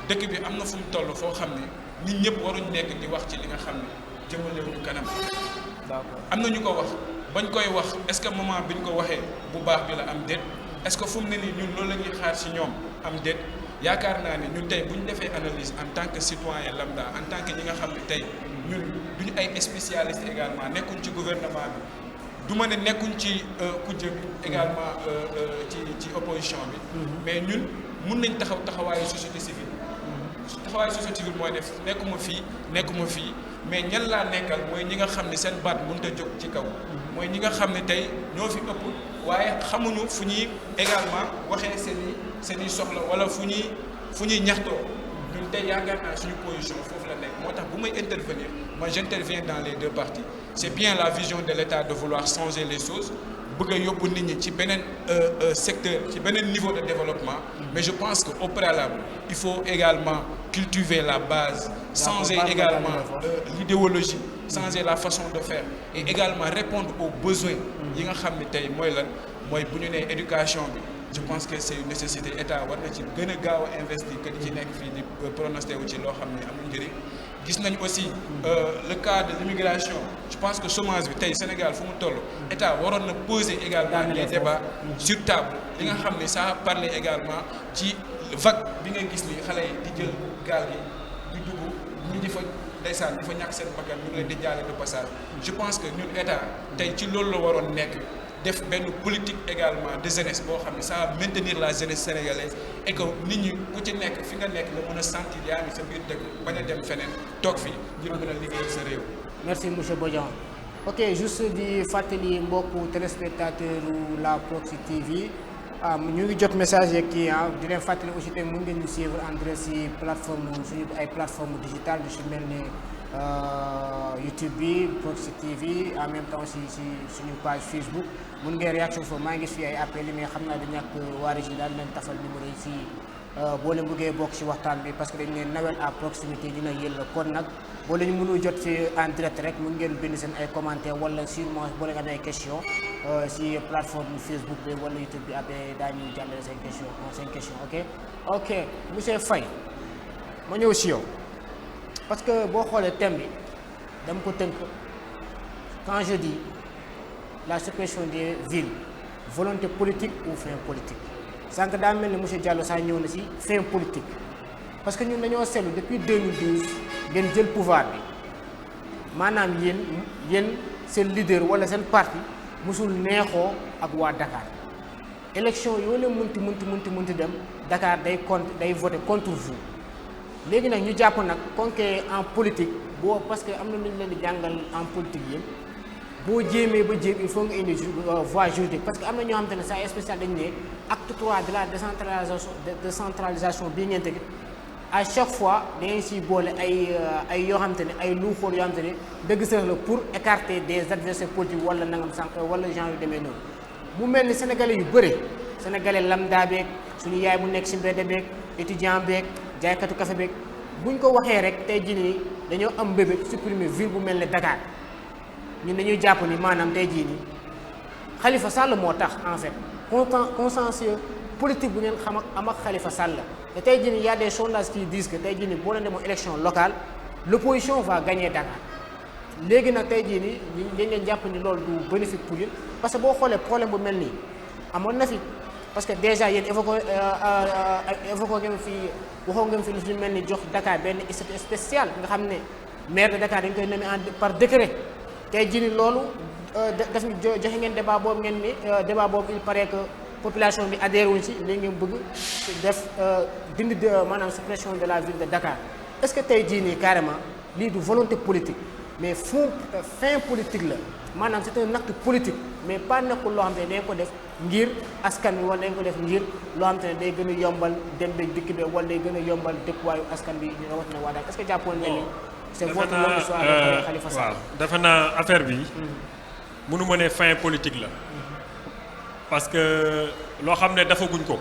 dëkk bi am na fu mu toll foo xam ne nit ñëpp waruñ nekk di wax ci li nga xam ne jëmalewuñu kanam. d'accord am na ñu ko wax bañ koy wax est-ce que moment bi ñu ko waxee bu baax bi la am déet est-ce que fu mu ne nii ñun loolu la ñuy xaar ci ñoom am déet yaakaar naa ne ñun tey bu ñu defee analyse en tant que citoyen lambda en tant que ñi nga xam ne tey ñun duñu ay spécialistes également nekkuñ ci gouvernement bi du ma ne nekkuñ ci kujje bi également ci opposition bi. mais ñun. mun nañ taxawaayu société civile taxawaayu société civile mooy def nekkuma fii mais ñan laa nekkal mooy ñi nga xam ne seen baat mënut a jóg ci kaw mooy ñi nga xam ne tey ñoo fi ëpp waaye xamuñu fu ñuy également waxee seen i soxla wala fu ñuy ñaxtoo ñun tey yaakaar naa suñu position foofu la nekk moo tax tax bu may intervenir moi j'interviens dans les deux parties c'est bien la vision de l'État de vouloir changer les choses bëgg a yóbbu nit ñi ci beneen secteur ci beneen niveau de développement mais je pense que au préalable il faut également cultiver la base changer également l'idéologie changer la façon de faire et également répondre aux besoins yi nga xam ne tey mooy lan mooy bu ñu nee éducation bi je pense que c'est une nécessité état war na ci gën a gaaw a investir que di ci nekk fii di pronosté wu ci loo xam ne amul njëriñ gis nañ aussi le cas de l'immigration je pense que chômage bi tey Sénégal fu mu toll état waroon na poser également les débats sur table li nga xam ne ça a parlé également ci vague bi nga gis ni xale yi di jël gaal gi di dugg ñi di fa ndeysaan di fa ñàkk seen bakkan ñu ngi leen di jaale de passage je pense que ñun état tey ci loolu la waroon nekk def benn politique également de jeunesse boo xam ne ça va maintenir la jeunesse sénégalaise et que nit ñi ku ci nekk fi nga nekk nga mën a sentir yaa ngi sa biir dëkk bañ a dem feneen toog fi ngir mën a liggéeyal sa réew. merci monsieur Bodian ok juste di fàttali mbokku téléspectateur la Proxi TV ñu ngi jot message yeeg kii di leen fàttali aussi tamit mën ngeen ñu suivre en direct si plateforme suñu ay plateforme digitale yu si mel ne YouTube bi Proxi TV en même temps si suñu page Facebook mun ngeen réaction foofu maa ngi fi ay appels yi mais xam naa di ñàkk waa Régis daal leen tafal numéro yi si boo leen bëggee bokk si waxtaan bi parce que dañu ne Noël à proximité dina yël kon nag boo leen mënul jot si en direct rek mun ngeen bind seen ay commentaires wala sûrement boo leen amee ay questions si plateforme Facebook bi wala YouTube bi après daañu jàllale seen question ok monsieur Faye ma ñëw si yow parce que boo xoolee thème bi dama ko tënk quand je dis la suppression des villes volonté politique ou fin politique sànq daa mel ni monsieur Diallo saa ñëw na si fin politique parce que ñun dañoo seetlu depuis 2012 ngeen jël pouvoir bi maanaam yéen seen leader wala seen parti musul neexoo ak waa Dakar élection yoo leen mënti dem Dakar day voter contre vous léegi nag ñu jàpp nag konke en politique boo parce que am na lu ñu leen di jàngal en politique yéen boo jéemee ba jéem il faut nga indi voie juridique parce que am na ñoo xamante ne saa spécial dañu ne acte 3 de la décentralisation bii ngeen teg à chaque fois dangeen siy boole ay yoo xamante ne ay luuxoor yoo xamante ne dëgg sax la pour écarter des adversaires politiques wala nangam sànq wala genre yu demee noonu mu mel ni sénégalais yu bëri sénégalais lambda beeg suñu yaay bu nekk si mbedd beeg étudiant beeg jaaykatu café beeg buñ ko waxee rek tey jii nii dañoo am mbébét supprimer ville bu mel ne Dakar ñun dañuy jàpp ni maanaam tey jii nii Khalifa Sall moo tax en fait consensus politique bu ngeen xam ak am ak Khalifa Sall te tey jii nii y a des sondages qui disent que tey jii nii boo leen demoon élection locale l'opposition va gagner Dakar léegi nag tey jii nii dañ leen jàpp ni loolu du bénéfique pour yéen parce que boo xoolee problème bu mel nii amoon na fi parce que déjà yéen évoqué ngeen fi waxoo ngeen fi lu fi mel ni jox Dakar benn statut spécial nga xam ne maire de Dakar dañ koy nommer par décret tey jii nii loolu daf ñu joxe ngeen débat boobu ngeen ni débat boobu il paraît que population bi adhéré wuñ ci léegi ngeen bëgg def dindi maanaam suppression de la ville de Dakar est-ce que tey jii nii carrément lii du volonté politique mais fin politique la maanaam c'est un acte politique mais pas nekkul loo xam te ne dañ ko def ngir askan wi wala dañ ko def ngir loo xam te ne day gën a yombal dem beeg dikk bi wala day gën a yombal dëkkuwaayu askan bi rawatina waa daal est-ce que jàppoon nga ni c'est votre longue histoire avec Khalifa Sall. waaw dafa naa affaire bi mënu ma ne fin politique la parce que loo xam ne dafa guñ ko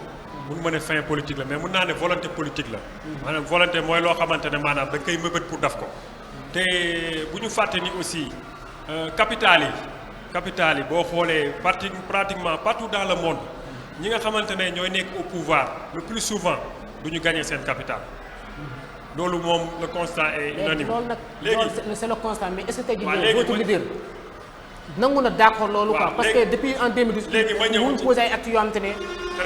mënu ma ne fin politique la mais mën naa ne volonté politique la maanaam volonté mooy loo xamante ne maanaam da nga koy mëbët pour def ko te bu ñu fàtte ni aussi capitale yi boo xoolee pratiquement partout dans le monde ñi nga xamante ne ñooy nekk au pouvoir le plus souvent du ñu gagner seen capitale loolu moom le constat est unanime. léegi c'est le constat mais est-ce que tey jii votre leader nangu na d'accord loolu quoi parce que depuis en 2012 léegi ma ñëw mu posé ay actes yoo xamante ne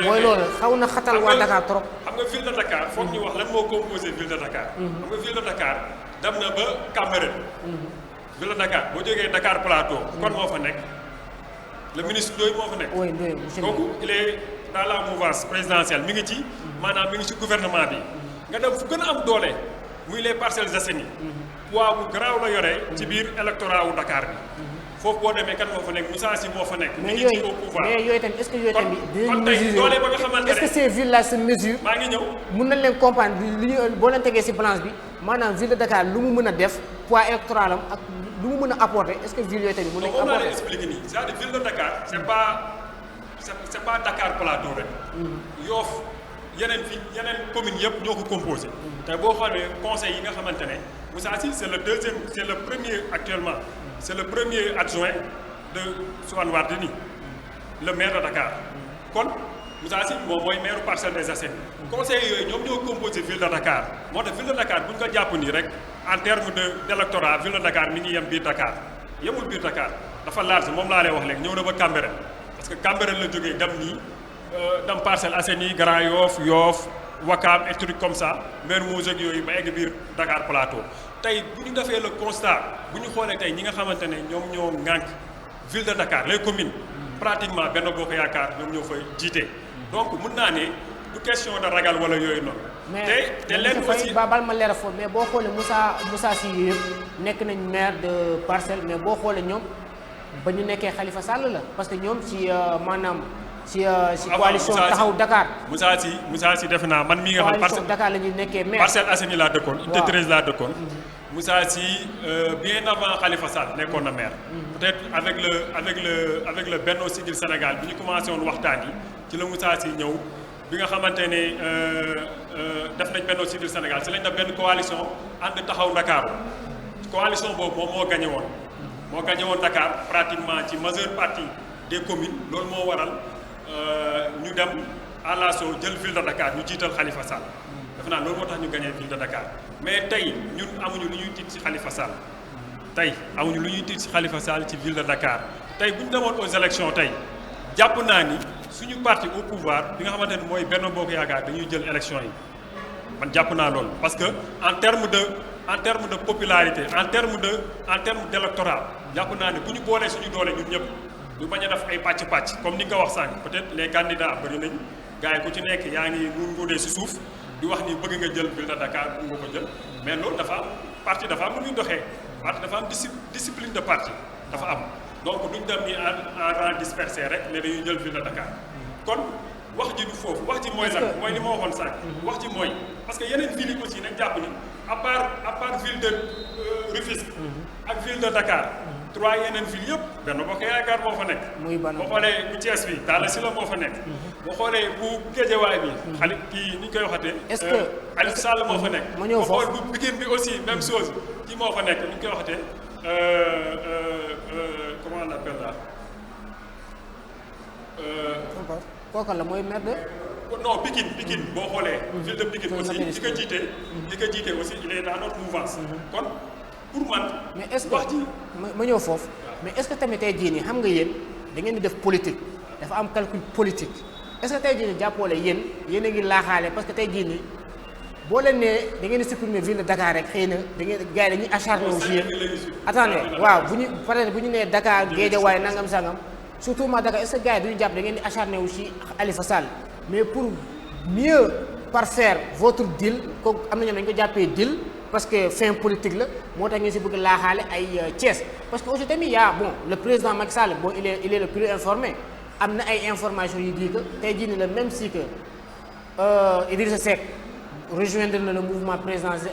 mooy loolu xaw na xatal waa Dakar trop. xam nga ville de Dakar foog ñu wax lan moo composé ville de Dakar. xam nga ville de Dakar dem na ba Cambérène. ville de Dakar boo jógee Dakar Plateau. kon moo fa nekk le ministre Ndoye moo fa nekk. oui Ndoye monsieur kooku il est dans la mouvance présidentielle mi ngi ci. maanaam mi ngi ci gouvernement bi. nga dem fu gën a am doole muy les Parcelles Assainies. poids bu garaaw la yore. ci biir électorat wu Dakar bi. foofu boo demee kan moo fa nekk Moussa Sy moo fa nekk. mi ngi ci au pouvoir mais yooyu tamit est-ce que yooyu tamit. kon tey doole ba nga xamante ne est-ce que ces villes là se mesurent. maa ngi ñëw mun nañ leen comprendre li ñu boo leen tegee ci balance bi maanaam ville de Dakar lu mu mën a def poids électoral am ak lu mu mën a apporter est-ce que ville yooyu tamit mën nañu moom laa lay apporter. expliquer nii c'est-à-dire ville de Dakar c'est pas Dakar Plateau rek. Yoff yeneen communes yëpp ñoo ko composé. te boo xoolee conseil yi nga xamante ne Moussa Sy c'est le premier actuellement c'est le premier adjoint de Soham El Wardini le maire de Dakar. kon Moussa Sy moom mooy maire Parcelles Assainies. conseil yooyu ñoom ñoo composé ville de Dakar moo tax ville de Dakar bu ñu ko jàpp nii rek en terme d'électorat ville de Dakar mi ngi yem biir Dakar yemul biir Dakar dafa large moom laa lay wax léegi ñëw na ba Cambérène parce que Cambérène la jógee dem nii dem Parcelles Assainies Grand Yoff Ouakam et trucs comme ça Mermoz ak yooyu ba egg biir Dakar Plateau tey bu ñu defee le constat bu ñu xoolee tey ñi nga xamante ne ñoom ñoo ŋànk ville de Dakar les communes pratiquement Benno Bokk Yaakaar ñoom ñoo fay jiite donc mën naa ne du question de ragal wala yooyu noonu. te leen aussi bal ma leeral foofu mais boo xoolee Moussa Sy yëpp nekk nañ maire de Parcelles mais boo xoolee ñoom ba ñu nekkee Khalifa Sall la parce que ñoom ci maanaam ci coalition taxaw Dakar. Moussa Sy defe naa man mii nga xam coalition Dakar la ñuy nekkee maire. Parcelles Assainies laa dëkkoon. unité 13 laa dëkkoon. Moussa Sy bien avant Khalifa Sall nekkoon na maire. peut-être avec le Benno Siggil Sénégal bi ñu commencé woon waxtaan yi ci la Moussa Sy ñëw bi nga xamante ne def nañ Benno Siggil Sénégal ci lañ def benn coalition ànd taxaw Dakar coalition boobu moom moo gagné woon. moo gagné woon Dakar pratiquement ci majeure partie des communes loolu moo waral ñu dem à l'assaut jël ville de Dakar ñu jiital Khalifa Sall. defe naa loolu moo tax ñu gagné ville de Dakar mais tey ñun amuñu lu ñuy tiit ci Khalifa Sall tey amuñu lu ñuy tiit ci Khalifa Sall ci ville de Dakar tey bu ñu demoon aux élections tey jàpp naa ni suñu parti au pouvoir bi nga xamante ne mooy Benno Bokk Yaakaar dañuy jël élection yi man jàpp naa loolu parce que en terme de popularité en terme d'électorat jàpp naa ne bu ñu boolee suñu doole ñun ñëpp ñu bañ a def ay pàcc comme ni nga ko wax sànq peut-être les candidats bëri nañ gars yi ku ci nekk yaa ngi nguudee si suuf di wax ni bëgg nga jël ville de Dakar bu nga ko jël mais loolu dafa am parti dafa am lu muy doxee parti dafa am discipline de parti dafa am donc duñ dem ni en rang dispersé rek ne dañuy jël ville de Dakar kon wax ji du foofu wax ji mooy lan mooy li ma waxoon sànq wax ji mooy parce que yeneen villes yi aussi nañ jàpp ni à part ville de Rufisque ak ville de Dakar trois yeneen villes yëpp Benno Bokk Yaakaar moo fa nekk boo xoolee bu Thiès bi Talla Sylla moo fa nekk boo xoolee bu Guédiawaye bi xale kii ni ñu koy waxatee est-ce que Aliou Sall moo fa nekk ma ñëw foofu boo xool bu Pikine bi aussi même chose kii moo fa nekk ni ñu koy waxatee comment on appelle là kooku la mooy maire de. non Pikine boo xoolee. ville de Pikine aussi li ko jiite aussi il est dans notre mouvance. kon pour man. mais est-ce que ma ñëw foofu. mais est-ce que tamit tey jii nii xam nga yéen da ngeen di def politique dafa am calcul politique est-ce que tey jii nii jàppoole yéen a ngi laaxaale parce que tey jii nii boo leen nee da ngeen di supprimer ville de Dakar rek xëy na da ngeen gars yi dañuy acharné wu si yéen. attendez waaw bu ñu peut-être bu ñu nee Dakar Guédiawaye nangam sangam. surtout ma Dakar est-ce que gars yi duñu jàpp da ngeen di acharné wu ci Khalifa Sall mais pour mieux parfaire votre deal kooku am na ñoom dañu ko jàppee deal parce que fin politique la moo tax ñu ci bëgg laaxaale ay Thiès parce que aussi tamit y'a bon le président Macky Sall bon il est le plus informé am na ay informations yu di que tey jii nii la même si que Idrissa Seck rejoindre na le mouvement présidentiel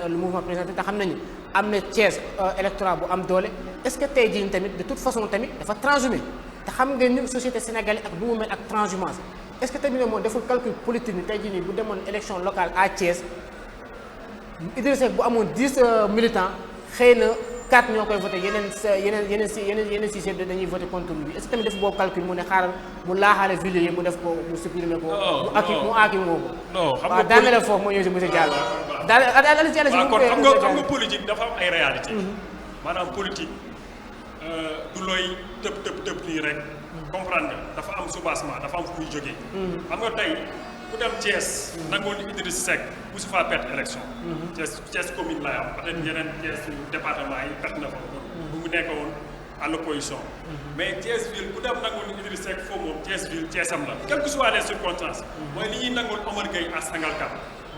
te xam nañu am na Thiès électorat bu am doole est-ce que tey jii nii tamit de toute façon tamit dafa transhumé te xam nga ni société sénégalaise ak nu mu mel ak transhumance est-ce que tamit moom deful calcul politique ni tey jii nii bu demoon élection locale à Thiès Idrissa Seck bu amoon 10 militants xëy na 4 ñoo koy voté yeneen 6 dañuy voté contre lui est-ce que tamit def boobu calcul mu ne xaaral mu laaxaale ville yi mu def ko mu supprimer ko. mu aaki moo ko. non xam nga waaw daanaka foofu moo ñëw si monsieur Diallo. daal si xam nga politique dafa am ay réalité maanaam politique du looy tëb nii rek. comprendre nga dafa am soubassement dafa am fu muy jógee. xam nga tey ku dem Thiès. nangoon Idrissa Seck bu su faa perte élection. Thiès commune lay am peut-être yeneen Thiès département yi perte na fa. bu mu nekk woon à l'opposition. mais Thiès ville ku dem nangoon Idrissa Seck foofu moom Thiès ville Thièsam la. quelles que soient les circonstances. mooy li ñuy nangoon Omar Gueye à Sangalkam.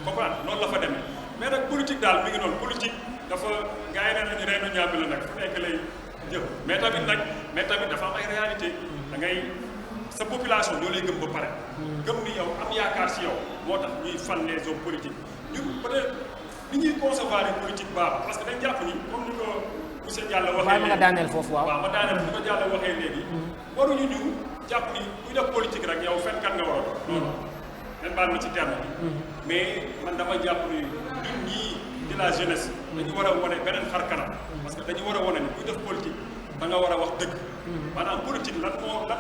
comprendre noonu la fa demee mais nag politique daal mi ngi noonu politique dafa gars yi nee nañu reenu ñaar bi la nag fu nekk lay jëm mais tamit dafa am ay réalité da ngay sa population ñoo lay gëm ba pare. gëm ni yow am yaakaar si yow moo tax ñuy fal les hommes politiques ñun peut-être ni ñuy concevoir politique baax parce que dañ jàpp ni comme ni ko monsieur Diallo waxee. bàyyi ma nga daaneel foofu waaw. waaw ma daaneel ni ko Diallo waxee léegi. waruñu ñu jàpp ni kuy def politique rek yow fenkat nga war a doon. leen baal ma ci terme bi. mais man dama jàpp ni ñun ñii de la jeunesse. dañu war a wane beneen xar kanam. parce que dañu war a wane ni kuy def politique da nga war a wax dëgg. maanaam politique lan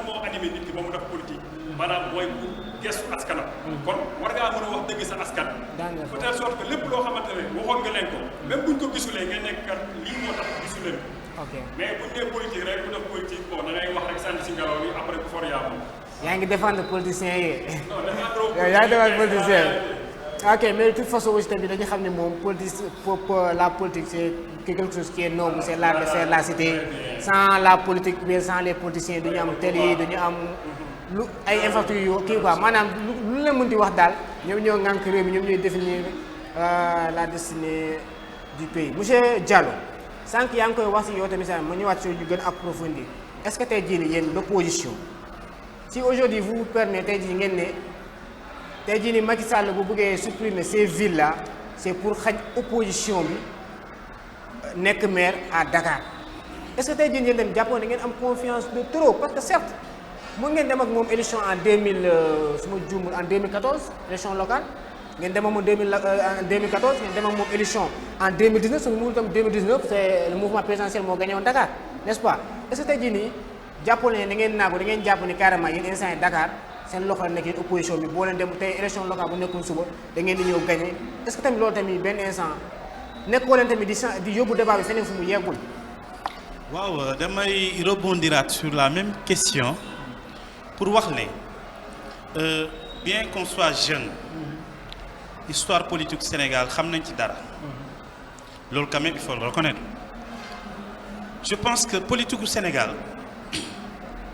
moo animé nit ki ba mu def politique. maanaam mooy pour gestu askanam. kon war ngaa mën a wax dëgg sa askan. de telle sorte que lépp loo xamante ne waxoon nga leen ko même buñ ko gisulee nga nekk kat lii moo tax gisu leen. ok mais buñ nee politique rek bu def politique bon da ngay wax rek sànni si ngelaw li après bu for yaa moom. yaa ngi défendre politiciens yi. non défendre yaa ngi défendre politiciens yi. ok mais de toute façon aussi tamit dañu xam ne moom la politique c'est quelque chose qui est noble, c'est l'art de faire la cité. Sans la politique mais sans les politiciens duñu am télé duñu am lu ay infrastructures kii quoi maanaam lu la mën di wax daal ñoom ñoo ŋànk réew mi ñoom ñooy définir la destinée du pays. Monsieur Diallo sànq yaa ngi koy wax si yow tamit sax ma ñëwaat si ñu gën a approfondir est-ce que tey jii nii yéen l'opposition si aujourd'hui vous vous permettez tey jii ngeen ne tey jii nii Macky Sall bu bëggee supprimer ces villes là c'est pour xaj opposition bi nekk maire à Dakar est-ce que tey jii ngeen dem jàppoon da ngeen am confiance de trop parce que certes mën ngeen dem ak moom élection en 2000 su ma juumul en 2014 élection locale ngeen dem ak moom 2014 ngeen dem ak moom élection en 2019 su ma mënul tam 2019 c'est le mouvement présidentiel moo gagné woon Dakar n'est-ce pas est-ce que tey jii nii jàppoon ne da ngeen naagu da ngeen jàpp ni carrément yéen instant yi Dakar seen loxo la nekk yéen opposition bi boo leen dem tey élection locale bu nekkoon suba da ngeen di ñëw gagné est-ce que tamit loolu tamit benn instant nekkoo leen tamit di yóbbu débat bi feneen fu mu yeggul. waaw damay rebondiraat sur la même question pour wax ne bien qu'on soit jeune histoire politique Sénégal xam nañ ci dara loolu quand même il faut le reconnaître je pense que politique Sénégal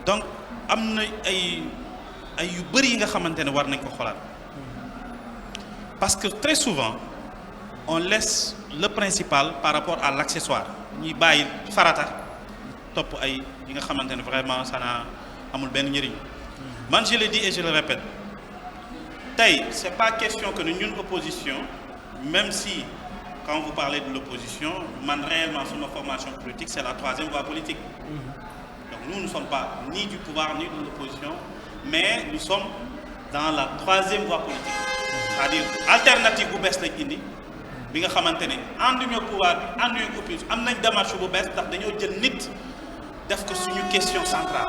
donc am na ay yu bëri yi nga xamante ne war nañ ko xoolaat parce que très souvent on laisse le principal par rapport à l'accessoire ñuy bàyyi farata topp ay yi nga xamante ne vraiment ça n'a amul benn njëriñ man je le dis et je le répète tey c'est pas question que ñun opposition même si quand vous parlez de l'opposition man réellement sur ma formation politique c'est la troisième voie politique donc nous ne sommes pas ni du pouvoir ni de l'opposition mais nous sommes dans la troisième voie politique c'est-à-dire alternative bu bees lañ indi bi nga xamante ne ànduñu pouvoir bi ànduñu opposition am nañ démarche bu bees ndax dañoo jël nit def ko suñu question centrale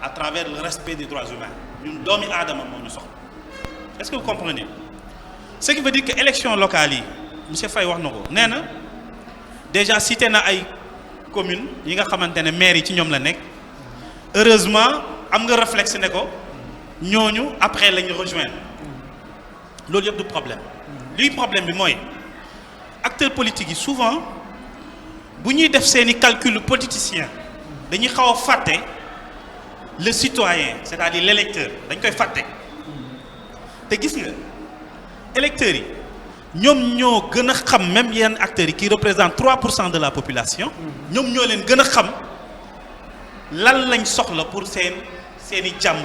à travers le respect des droits humains ñun doomi aadama moo ñu soxla est-ce que vous comprenez ce qui veut dire que élection locale yi monsieur Faye wax na ko nee na déjà cité na ay communes yi nga xamante ne maire yi ci ñoom la nekk heureusement am nga réflexe ne ko ñooñu après la ñu rejoindre loolu yëpp du problème luy problème bi mooy acteurs politiques yi souvent bu ñuy def seeni calcul politicien dañuy xaw a fàtte le citoyen c'est-à-dire l'électeur dañ koy fàtte te gis nga électeurs yi ñoom ñoo gën a xam même yenn acteurs yi qui représentent 3% de la population ñoom ñoo leen gën a xam lan lañ soxla pour seeni jàmm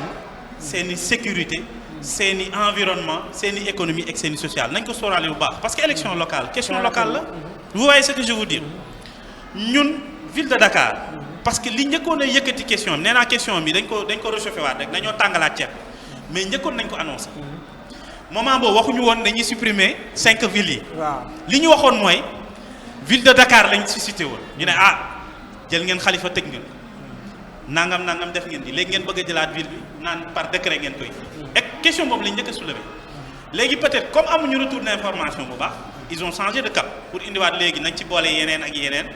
seeni sécurité seeni environnement seeni économie ak seeni social nañ ko sóoraale bu baax parce que élection locale question locale la vous voyez ce que je veux dire ñun ville de Dakar parce que li njëkkoon a yëkkati question nee naa question bi dañ ko réchauffé waat rek dañoo tàngalaat ceeb mais njëkkoon nañ ko annoncé moment boobu waxuñu woon dañuy supprimer 5 villes yi. waaw li ñu waxoon mooy ville de Dakar lañ suscité woon ñu ne jël ngeen Khalifa tëj ngeen nangam def ngeen di léegi ngeen bëgg a jëlaat ville bi naan par décret ngeen koy. et question boobu lañ njëkk a soulevé léegi peut-être comme amuñu retour d'information bu baax ils ont changé de cap pour indiwaat léegi nañ ci boole yeneen ak yeneen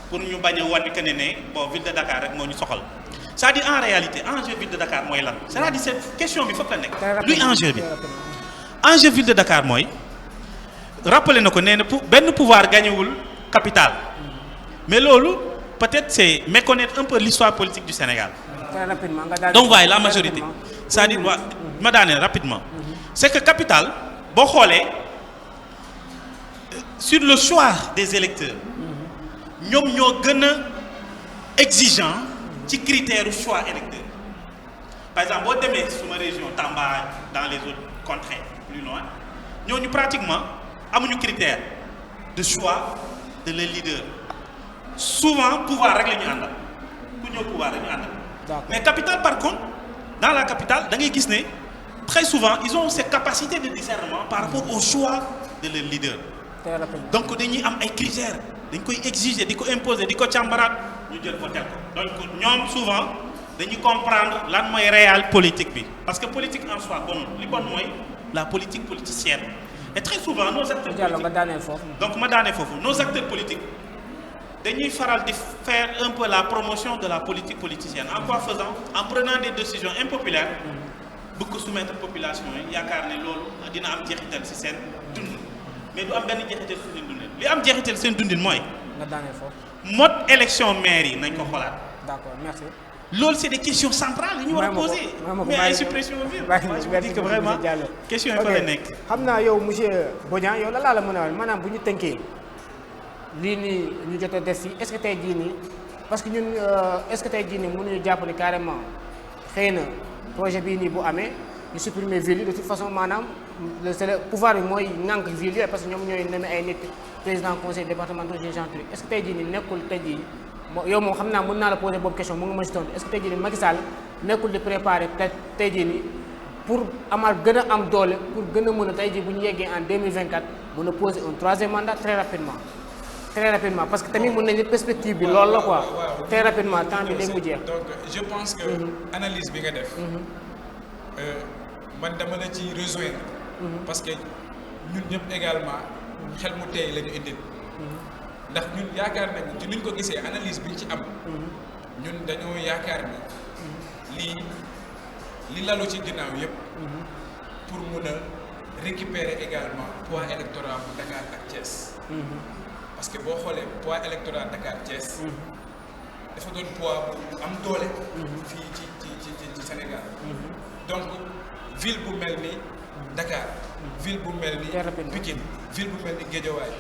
pour ñu bañ a wan que ne bon ville de Dakar rek moo ñu soxal c'est-à-dire en réalité enjeu ville de Dakar mooy lan c'est-à-dire cette question bi foofu la nekk. luy enjeu bi. enjeu ville de Dakar mooy rappelé na ko nee na benn pouvoir gañewul capitale mais loolu peut-être c'est méconnaître un peu l'histoire politique du Sénégal. Très rapidement donc waaye la majorité c'est-à-dire waa ma daaneel rapidement c'est que capitale boo xoolee sur le choix des électeurs ñoom ñoo gën a exigeant ci critère choix électeur par exemple boo demee suma région Tamba dans les autres contrées plus loin ñooñu pratiquement amuñu critère de choix de les leaders souvent pouvoir rek la ñu àndal ku ñëw pouvoir rek ñu àndal. Mais capitale par contre dans la capitale da ngay gis ne très souvent ils ont cette capacité de discernement par rapport au choix de leurs leaders. Donc dañuy am ay critères dañ koy exiger di ko imposer di ko càmbaraat ñu jël ko tel ko donc ñoom souvent dañuy comprendre lan mooy réel politique bi parce que politique en soi bon li bon mooy la politique politicienne et très souvent nos acteurs politiques donc ma daanee foofu nos acteurs politiques dañuy faral di faire un peu la promotion de la politique politicienne en quoi faisant en prenant des décisions impopulaires bëgg ko soumettre population yi yaakaar ne loolu dina am jeexital ci seen dund mais du am benn jeexital ci seen dundin li am jeexital seen dundin mooy mode élection maire yi nañ ko xoolaat. D'accord, merci. loolu c'est des questions centrales yi ñu war a poser mais ay suppression bi je me dis que vraiment question yi fa la nekk. xam naa yow monsieur Bodian yow la laa la mën a wax maanaam bu ñu tënkee lii nii ñu jot a def fii est-ce que tey jii nii parce que ñun est-ce que tey jii nii mënuñu jàpp ni carrément xëy na projet bii nii bu amee ñu supprimer ville yi de toute façon maanaam c'est le pouvoir bi mooy ŋànk ville yi parce que ñoom ñooy nommé ay nit président conseil départemental des gens est-ce que tey jii nii nekkul tey jii yow moom xam naa mën naa la poser boobu question mu nga ma si tontu est-ce que tey jii nii Macky Sall nekkul di préparer tey jii nii pour amaat gën a am doole pour gën a mën a tey jii bu ñu yeggee en 2024 mën a poser un troisième mandat très rapidement parce que tamit mën nañu perspective bi loolu la quoi très rapidement temps bi léegi mu jeex. donc je pense que analyse bi nga def man dama la ci rejoindre parce que ñun ñëpp également xel mu tey la ñu indil ndax ñun yaakaar nañu ci nuñ ko gisee analyse bi ñu ci am ñun dañoo yaakaar ni li lalu ci ginnaaw yëpp pour mun a récupérer également poids électoral bu Dakar ak Thiès parce que boo xoolee poids électoral Dakar Thiès dafa doon poids bu am doole fii ci Sénégal donc ville bu mel ni Dakar ville bu mel ni Pikine ville bu mel ni Guédiawaye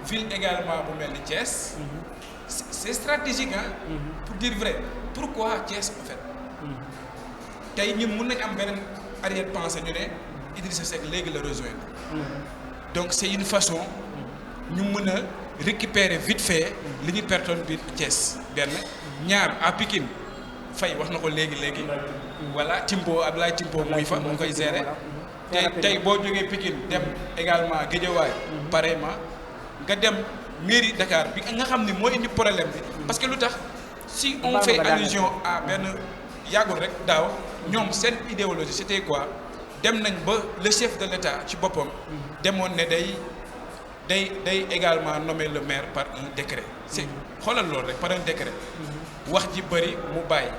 ville également bu mel ni Thiès c'est stratégique pour dire vrai pourquoi Thiès en fait tey ñun mun nañ am beneen arrière-pensée ñu ne Idrissa Seck léegi la rejoindre donc c'est une façon ñu mën a récupérer vite fait li ñu pertoon biir Thiès benn ñaar à Pikine Faye wax na ko léegi voilà Timbo Abdoulaye Timbo muy fa mu koy gérer tey boo jógee Pikine dem également Guédiawaye pareillement nga dem mairie Dakar bi nga xam ni moo indi problème bi parce que lu tax si on fait allusion à benn yàggul rek daaw ñoom seen idéologie c'était quoi dem nañ ba le chef de l'État ci boppam demoon ne day également nommer le maire par un décret c'est xoolal loolu rek par un décret wax ji bëri mu bàyyi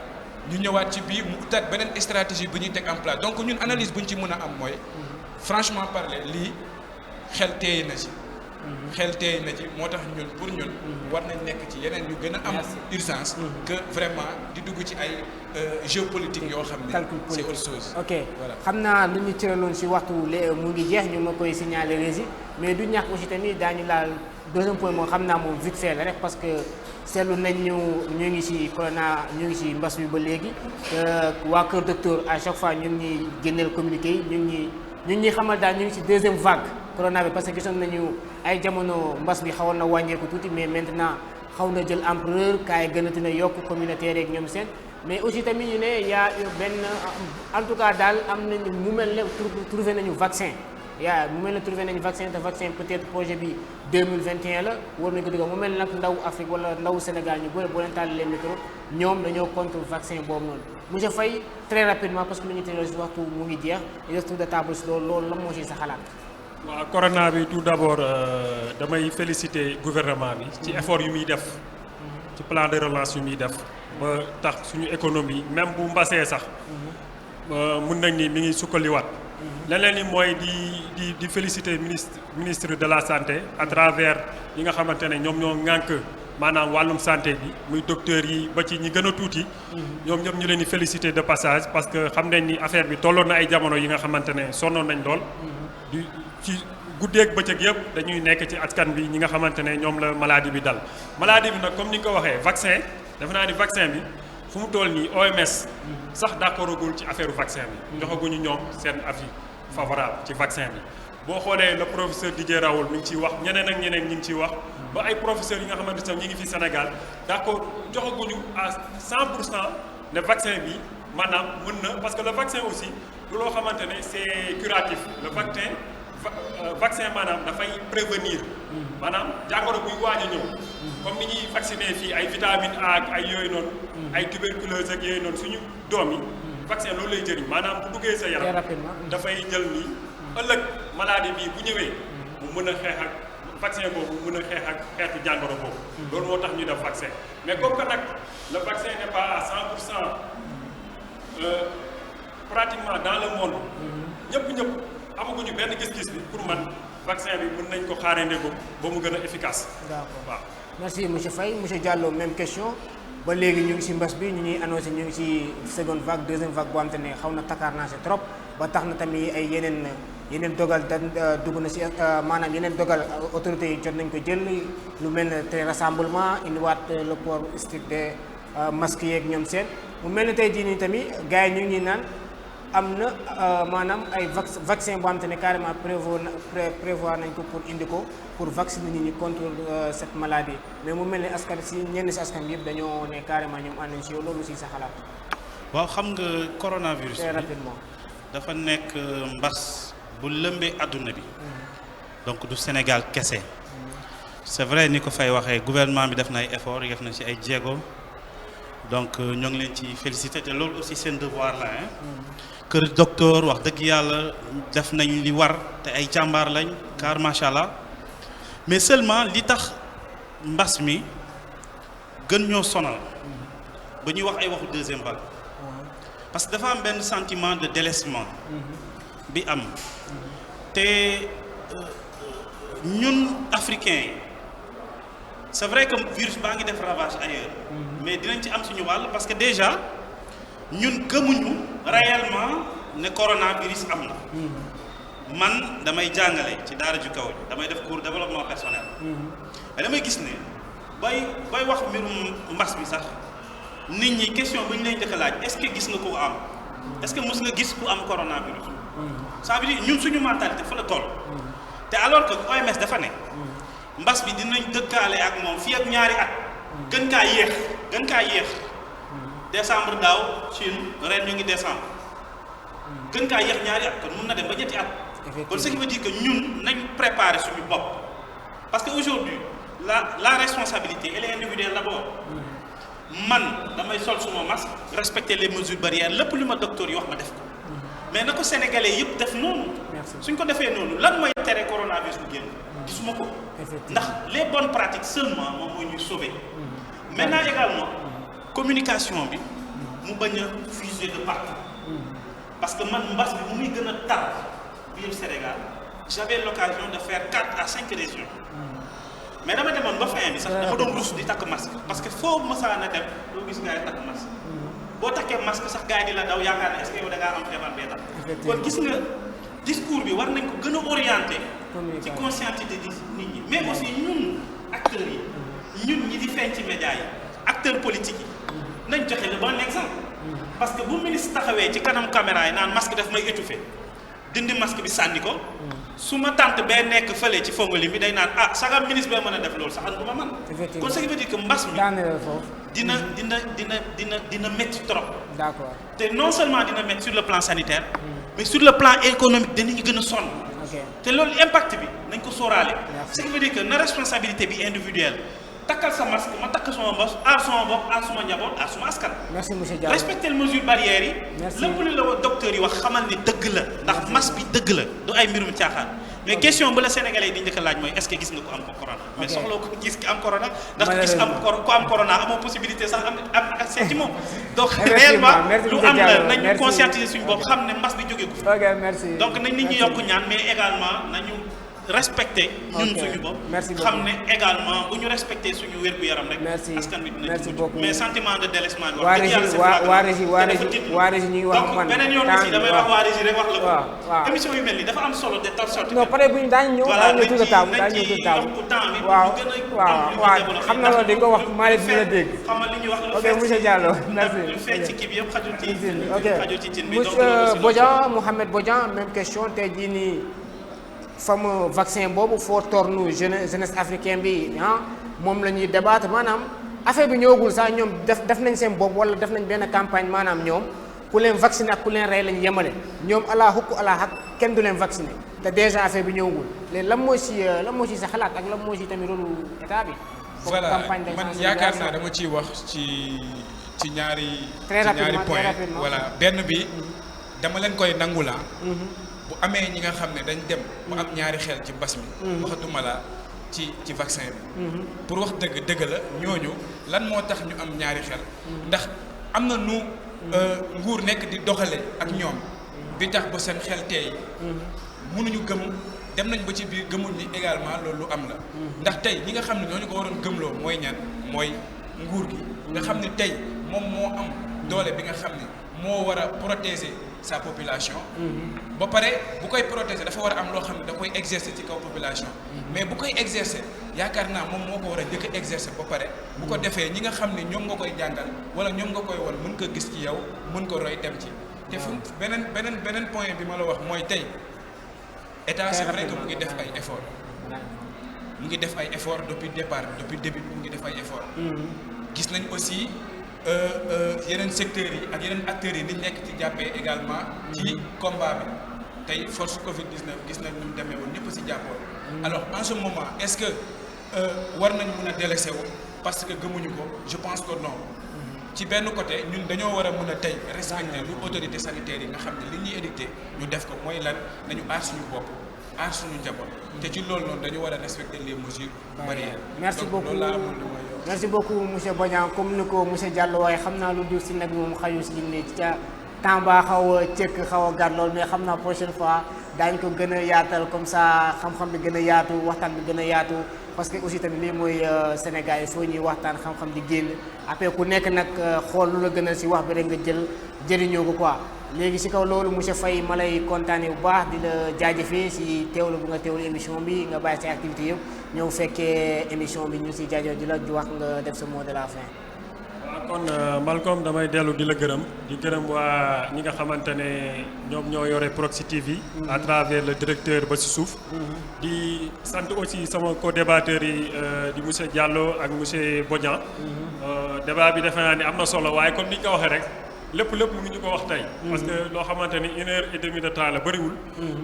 ñu ñëwaat ci biir mu utaat beneen stratégie bu ñuy teg en place donc ñun analyse bu ñu ci mën a am mooy franchement parler lii xel teey na ci moo tax ñun pour ñun war nañ nekk ci yeneen yu gën a am urgence que vraiment di dugg ci ay géopolitique yoo xam ne c'est autre chose. ok voilà xam naa lu ñu cëraloon ci waxtu mu ngi jeex ñu ma koy signaler rési mais du ñàkk aussi tamit daañu laal deuxième point moom xam naa moom vite fait la rek parce que seetlu nañ ñu ngi ci corona ñu ngi ci mbas bi ba léegi waa Kër Docteur à chaque fois ñu ngi ñuy génneel communiqué yi ñu ngi ñuy xamal daal ñu ngi ci deuxième vague corona bi parce que gisoon nañu ay jamono mbas bi xawoon na wàññeeku tuuti mais maintenant xaw na jël ampleur kaay gënati na yokk communautaire yeeg ñoom seen mais aussi tamit ñu ne yaa benn en tout cas daal am nañu mu mel ne trouvé nañu vaccin mu mel ne trouvé nañu vaccin te vaccin peut-être projet bi 2021 la war nañu ko dugal mu mel nag ndaw Afrique wala ndaw Sénégal ñu bëri boo leen tàllee micro ñoom dañoo contre vaccin boobu noonu monsieur Faye très rapidement parce que lu ñu tëral si waxtu mu ngi jeex des tour de table si loolu la moo ci sa xalaat. waaw corona bi tout d'abord damay féliciter gouvernement bi ci effort yu muy def ci plan de relance yu muy def ba tax suñu économie même bu mbasee sax mun nañ ni mi ngi sukkaliwaat leneen ni mooy di féliciter ministre de la santé à travers yi nga xamante ne ñoom ñoo ŋànk maanaam wàllum santé bi muy docteurs yi ba ci ñi gën a tuuti ñoom ñëpp ñu leen di féliciter de passage parce que xam nañ ni affaire bi tolloon na ay jamono yi nga xamante ne sonnoon nañ lool di ci guddeeg bëccëg yëpp dañuy nekk ci askan bi ñi nga xamante ne ñoom la maladie bi dal maladie bi nag comme ni nga ko waxee vaccin defe naa ni vaccin bi fu mu toll nii OMS sax d'accordagul ci affaire vaccin bi joxaguñu ñoom seen avis favorable ci vaccin bi boo xoolee le professeur Didier Raoult mi ngi ciy wax ñeneen ak ñeneen ñi ngi ciy wax ba ay professeurs yi nga xamante ne ñi ngi fi Sénégal d'accord joxaguñu à 100% ne vaccin bi maanaam mën na parce que le vaccin aussi du loo xamante ne c'est curatif le vaccin maanaam dafay prévenir maanaam jàngoro buy waaj a ñëw comme ni ñuy vacciner fii ay vitamine A ak ay yooyu noonu ay tuberculose ak yooyu noonu suñu doom yi vaccin loolu lay jëriñ maanaam bu duggee sa yaram dafay jël ni ëllëg maladie bii bu ñëwee mu mën a xeex ak vaccin boobu mën a xeex ak xeetu jàngoro boobu loolu moo tax ñu def vaccin mais comme que nag le vaccin n'est pas à 100% pratiquement dans le monde ñëpp amaguñu benn gis-gis bi pour man vaccin bi mën nañ ko xaarande ko ba mu gën a efficace. d'accord waaw. merci monsieur Faye monsieur Diallo même question ba léegi ñu ngi ci mbas bi ñu ñuy annoncé ñu ngi ci seconde vague deuxième vague boo xam te ne xaw na takkarnaase trop ba tax na tamit ay yeneen dogal dugg na ci maanaam yeneen dogal autorités yi jot nañ ko jël lu mel ne te rassemblement indiwaat le port strict des masques yeeg ñoom seen mu mel ne tey jii nii tamit gars yi ñu ngi naan am na maanaam ay vaccin boo xam te ne carrément prévoir nañ ko pour indi ko pour vacciner nit ñi contre cette maladie mais mu mel ne askan si ñenn si askan bi yëpp dañoo ne carrément ñoom ànd nañ si yow loolu si sa xalaat. waaw xam nga coronavirus très bi rapidement. dafa nekk mbas bu lëmbee àdduna bi donc du Sénégal kese c'est vrai ni ko fay waxee gouvernement bi def na ay effort def na ci ay jéego donc ñoo ngi leen ci féliciter te loolu aussi seen devoir la hein. kër docteur wax dëgg yàlla def nañ li war te ay jàmbaar lañ car macha allah mais seulement li tax mbas mi gën ñoo sonal ba ñuy wax ay waxu deuxième vague parce que dafa am benn sentiment de délaissement bi am te ñun africains yi c'est vrai que virus baa ngi def ravage ailleurs mais dinañ ci am suñu wàll parce que déjà ñun gëmuñu réellement ne coronavirus am na man damay jàngale ci daara ju kaw damay def cours développement personnel mais damay gis ne bay wax mbirum mbas mi sax nit ñi question bu ñu lay njëkk a laaj est-ce que gis nga ko am est-ce que mës nga gis ku am coronavirus ça veut dire ñun suñu mentalité fa la toll te alors que OMS dafa ne mbas bi dinañ dëkkaale ak moom fii ak ñaari at gën kaa yéex décembre daaw Chine ren ñu ngi décembre gën kaa yéex ñaari at kon mun na dem ba ñetti at kon ce qui veut dire que ñun nañ préparer suñu bopp parce que aujourd'hui la responsabilité elle est individuelle d'abord man damay sol suma masque respecter les mesures barrières lépp lu ma docteur yi wax ma def ko mais na ko sénégalais yëpp def noonu suñ ko defee noonu lan mooy tere coronavirus bu génn gisuma ko ndax les bonnes pratiques seulement moom mooy ñuy sauver maintenant également communication bi mu bañ a fuser de partout parce que man mbas bi mu muy gën a tar biir Sénégal j'avais l'occasion de faire 4 à 5 régions mais dama demoon ba fin bi sax dama doon rus di takk masque parce que foo mësaan a dem doo gis gars yi takk masque boo takkee masque sax gars yi di la daw yaakaar ne est-ce que yow da ngaa am feebar bee tax kon gis nga discours bi war nañ ko gën a orienter ci conscientiser nit ñi mais aussi ñun acteurs yi ñun ñi di feeñ ci médias yi acteurs politiques yi nañ joxe le bon exemple parce que bu ministre taxawee ci kanam caméra yi naan masque daf may étouffer dindi masque bi sànni ko su ma tànt bee nekk fële ci fongali bi day naan ah sagam ministre bee mën a def loolu sax du ma man kon ce qui veut dire que mbas mi dina métti trop d'accord te non seulement dina métti sur le plan sanitaire mais sur le plan économique dinañu gën a sonn te loolu impact bi nañ ko sóoraale ce qui veut dire que na responsabilité bi individuelle takkal sa masque ma takk sama bos aar sama bopp aar suma njaboot aar suma askan merci monsieur Diallo respecter les mesures barrières yi lépp lu la docteur yi wax xamal ni dëgg la ndax mas bi dëgg la du ay mbirum caaxaan mais question bu la sénégalais yi di njëkk a laaj mooy est-ce que gis nga ko am ko corona mais soxla ko gis ki am corona ndax ko gis ko am corona amoo possibilité sax am accès ci moom donc réellement lu am la nañu conscientiser suñu bopp xam ne mas bi jógee ko fi donc nañ nit ñi yokk ñaan mais également nañu respecter ñun suñu bopp xam ne également bu ñu respecter suñu wér-gu-yaram rek askan bi dinañ ko mais sentiment de délaissement bi waa régie ñu ngi wax donc beneen yoon aussi damay wax waa régie rek wax la ko émission yu mel nii dafa am solo de telle sorte non pare bu ñu daañu ñëw tout le temps daañu ñëw tout le temps waaw xam na loolu di nga wax maa leen dina dégg xam li ñuy wax ok monsieur Diallo merci lu feeñ ci kii bi yëpp xajul ci ok xajul ci cin bi monsieur Bodian Mohamed Bodian même question tey jii nii fameux vaccin boobu foo tornu jeunesse africaine bi moom la ñuy débattre maanaam affaire bi ñëwagul sax ñoom def nañ seen bopp wala def nañ benn campagne maanaam ñoom ku leen vacciné ak ku leen rey lañ yemale ñoom ala hukk ala hak kenn du leen vacciné te déjà affaire bi ñëwagul léegi lan moo ci sa xalaat ak lan moo ci tamit rôle état bi. voilà man yaakaar naa dama ciy wax ci ñaari. très rapidement point voilà benn bi dama leen koy nangu la bu amee ñi nga xam ne dañ dem bu am ñaari xel ci mbas mi. waxatuma la ci vaccin bi. pour wax dëgg la ñooñu lan moo tax ñu am ñaari xel. ndax am na nu nguur nekk di doxale ak ñoom bi tax ba seen xel teey mënuñu gëm dem nañ ba ci biir gëmul ni également loolu lu am la. ndax tey ñi nga xam ne ñooñu ko waroon gëmloo mooy ñan mooy nguur gi nga xam ne tey moom moo am doole bi nga xam ne moo war a protéger sa population. ba pare bu koy protéger dafa war a am loo xam ne da koy exercer ci kaw population. mais bu koy exercer yaakaar naa moom moo ko war a jëkk exercer ba pare. bu ko defee ñi nga xam ne ñoom nga koy jàngal wala ñoom nga koy won mën ko gis ci yow mën ko roy dem ci. te fu beneen point bi ma la wax mooy tey état c'est vrai que mu ngi def ay effort mu ngi def ay effort depuis début mu ngi def ay effort. gis nañ aussi yeneen secteurs yi ak yeneen acteurs yi ni nekk ci jàppee également ci combat bi tey force Covid 19 gis nañ ni mu demee woon ñëpp si jàppoon. alors en ce moment est-ce que war nañ mën a délaisser wu parce que gëmuñu ko je pense que non. ci benn côté ñun dañoo war a mën a tey respecter lu autorité sanitaire yi nga xam ne li ñuy édicté ñu def ko mooy lan nañu aar suñu bopp aar suñu njaboot te ci loolu noonu dañu war a respecter les mesures barrières. merci beaucoup loolu laa amoon lu may wax. merci beaucoup monsieur Bodian comme ni ko monsieur Diallo waaye xam naa lu dul si nag moom xayu si ne ca temps ba xaw a cëkk xaw a gàtt lool mais xam naa prochaine fois daañu ko gën a yaatal comme ça xam-xam bi gën a yaatu waxtaan bi gën a yaatu. parce que aussi tamit lii mooy Sénégal yi foo ñuy waxtaan xam-xam di génn après ku nekk nag xool lu la gën a si wax bi rek nga jël jëriñoo ko quoi léegi si kaw loolu monsieur Faye ma lay kontaanee bu baax di la jaajëfee si teewlu bu nga teewlu émission bi nga bàyyi say activité yëpp ñëw fekkee émission bi ñu si jaajëf di la wax nga def sa mot de la fin. waaw kon Malcolm damay dellu di la gërëm di gërëm waa ñi nga xamante ne ñoom ñoo yore Proxi TV à travers le directeur ba si suuf di sant aussi sama co-débatteurs yi di monsieur Diallo ak monsieur Bodian débat bi defe naa ni am na solo waaye comme ni ñu ko waxee rek lépp mu ngi ñu ko wax tey parce que loo xamante ni 1h30 de temps la bëriwul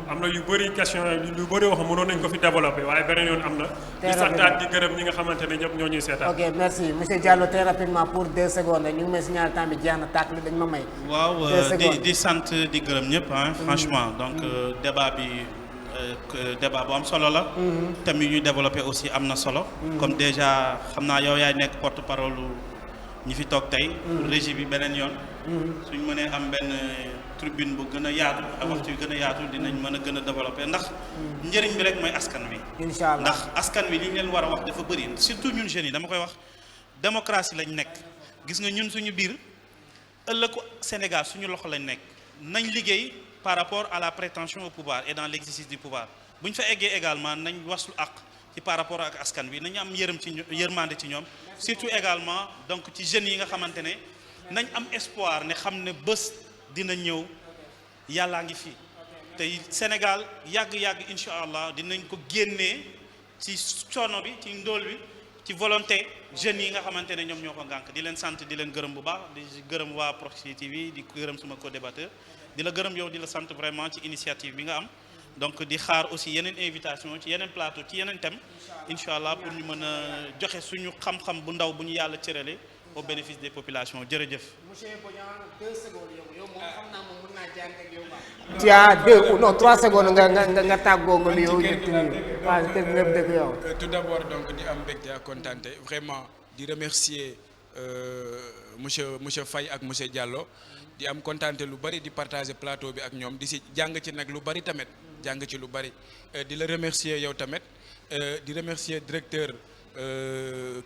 am na yu bëri question yu bëri wax mënoon nañ ko fi développé waaye beneen yoon am na di santaat di gërëm ñi nga xamante ne ñëpp ñoo ñuy seetaan. ok merci monsieur Diallo très rapidement pour 2 secondes ñu ngi may signaler temps bi jeex na tàkk li dañ ma may. waaw di sant di gërëm ñëpp franchement donc débat bu am solo la. thème yi ñuy développé aussi am na solo. comme déjà xam naa yow yaay nekk porte-parole ñi fi toog tey. régie bi beneen yoon. suñ mënee am benn tribune bu gën a yaatu. ak waxtu yu gën a yaatu dinañ mën a gën a développé ndax njëriñ bi rek mooy askan wi. incha allah ndax askan wi li ñu leen war a wax dafa bëri surtout ñun jeunes yi dama koy wax démocratie lañ nekk gis nga ñun suñu biir ëllëgu Sénégal suñu loxo lañ nekk nañ liggéey par rapport à la prétention au pouvoir et dans l'exercice du pouvoir bu ñu fa eggee également nañ waslu àq ci par rapport ak askan wi nañu am yërmande ci ñoom surtout également donc ci jeunes yi nga xamante ne nañ am espoir ne xam ne bés dina ñëw yàllaa ngi fi te Sénégal yàgg-yàgg incha allah dinañ ko génnee ci coono bi ci ndóol bi ci volonté jeunes yi nga xamante ne ñoom ñoo ko ngànk di leen sant di leen gërëm bu baax di gërëm waa Proxi TV di gërëm suma co-débatteur di la gërëm yow di la sant vraiment ci initiative bi nga am donc di xaar aussi yeneen invitation ci yeneen plateau ci yeneen thème incha allah pour ñu mën a joxe suñu xam-xam bu ndaw bu ñu yàlla cërale au bénéfice des populations jërëjëf. monsieur Bodian 2 secondes yow moom xam naa moom mën naa jàng ak yow ba. tu as 2 ou non 3 secondes nga tàggoo nga nuyoo ñetti waaw kër lépp dëgg yow. tout d'abord donc di am mbégte ak kontaante vraiment di remercier monsieur Faye ak monsieur Diallo di am kontaante lu bari di partager plateau bi ak ñoom di si jàng ci nag lu bari tamit jàng ci lu bari di la remercier yow tamit di remercier directeur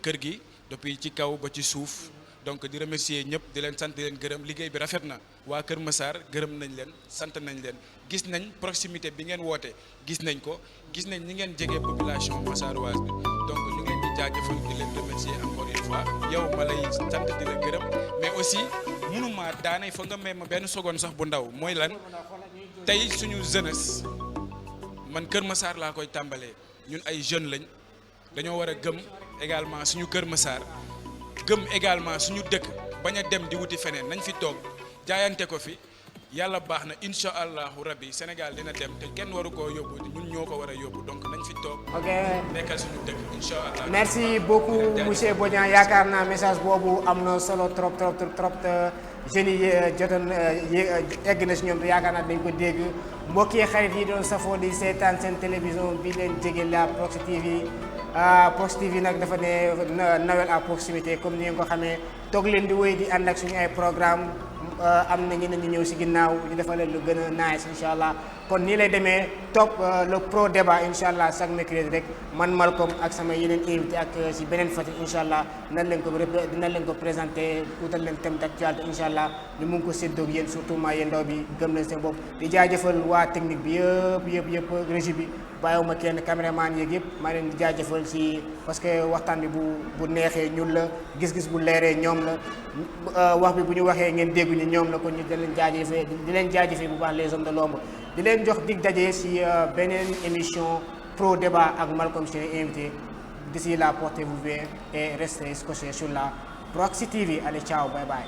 kër gi. depuis ci kaw ba ci suuf donc di remercier ñëpp di leen sant di leen gërëm liggéey bi rafet na waa Kër Massar gërëm nañ leen sant nañ leen gis nañ proximité bi ngeen woote gis nañ ko gis nañ ni ngeen jege population massaroise bi donc ñu ngeen di jaajëfal di leen remercier encore une fois yow ma lay sant di la gërëm mais aussi mënuma daanay fa nga may ma benn seconde sax bu ndaw mooy lan tey suñu jeunesse man Kër Massar laa koy tàmbalee ñun ay jeunes lañ dañoo war a gëm également suñu Kër Massar gëm également suñu dëkk bañ a dem di wuti feneen nañ fi toog jaayante ko fi yàlla baax na incha allahu rabbi Sénégal dina dem te kenn waru koo yóbbu ñun ñoo ko war a yóbbu donc nañ fi toog. ok nekkal suñu dëkk incha allah. merci beaucoup monsieur Bodian yaakaar naa message boobu am na solo trop trop trop te jeunes yi jotoon egg na si ñoom te yaakaar naa dañ ko dégg mbokk yi xarit yi doon safoo di seetaan seen télévision bi leen jege la Proxi TV. Proxi TV nag dafa ne Noël à proximité comme ni nga ko xamee toog leen di wéy di ànd ak suñu ay programme am na ñeneen ñu ñëw si ginnaaw ñu defal leen lu gën a nice incha allah kon nii lay demee topp le pro débat incha allah chaque mercredi rek man Malcolm ak sama yeneen invité ak si beneen Fatick incha allah dinañ leen ko présenté utal leen thème d'actualité incha allah ñu mun ko séddoog yéen surtout maa yéen ndaw bi gëm leen seen bopp di jaajëfal waa technique bi yëpp régie bi bàyyiwuma kenn caméraman yeeg yëpp maa leen di jaajëfal si parce que waxtaan bi bu neexee ñun la gis-gis bu leeree ñoom la wax bi bu ñu waxee ngeen dégguñu ñoom la kon ñu di leen jaajëfee bu baax les hommes de l'ombre di leen jox dig daje si beneen émission pro débat ak Malcolm seen invité d'ici là portez-vous bien et restez scotchés sur la Proxi TV allez ciao bye bye.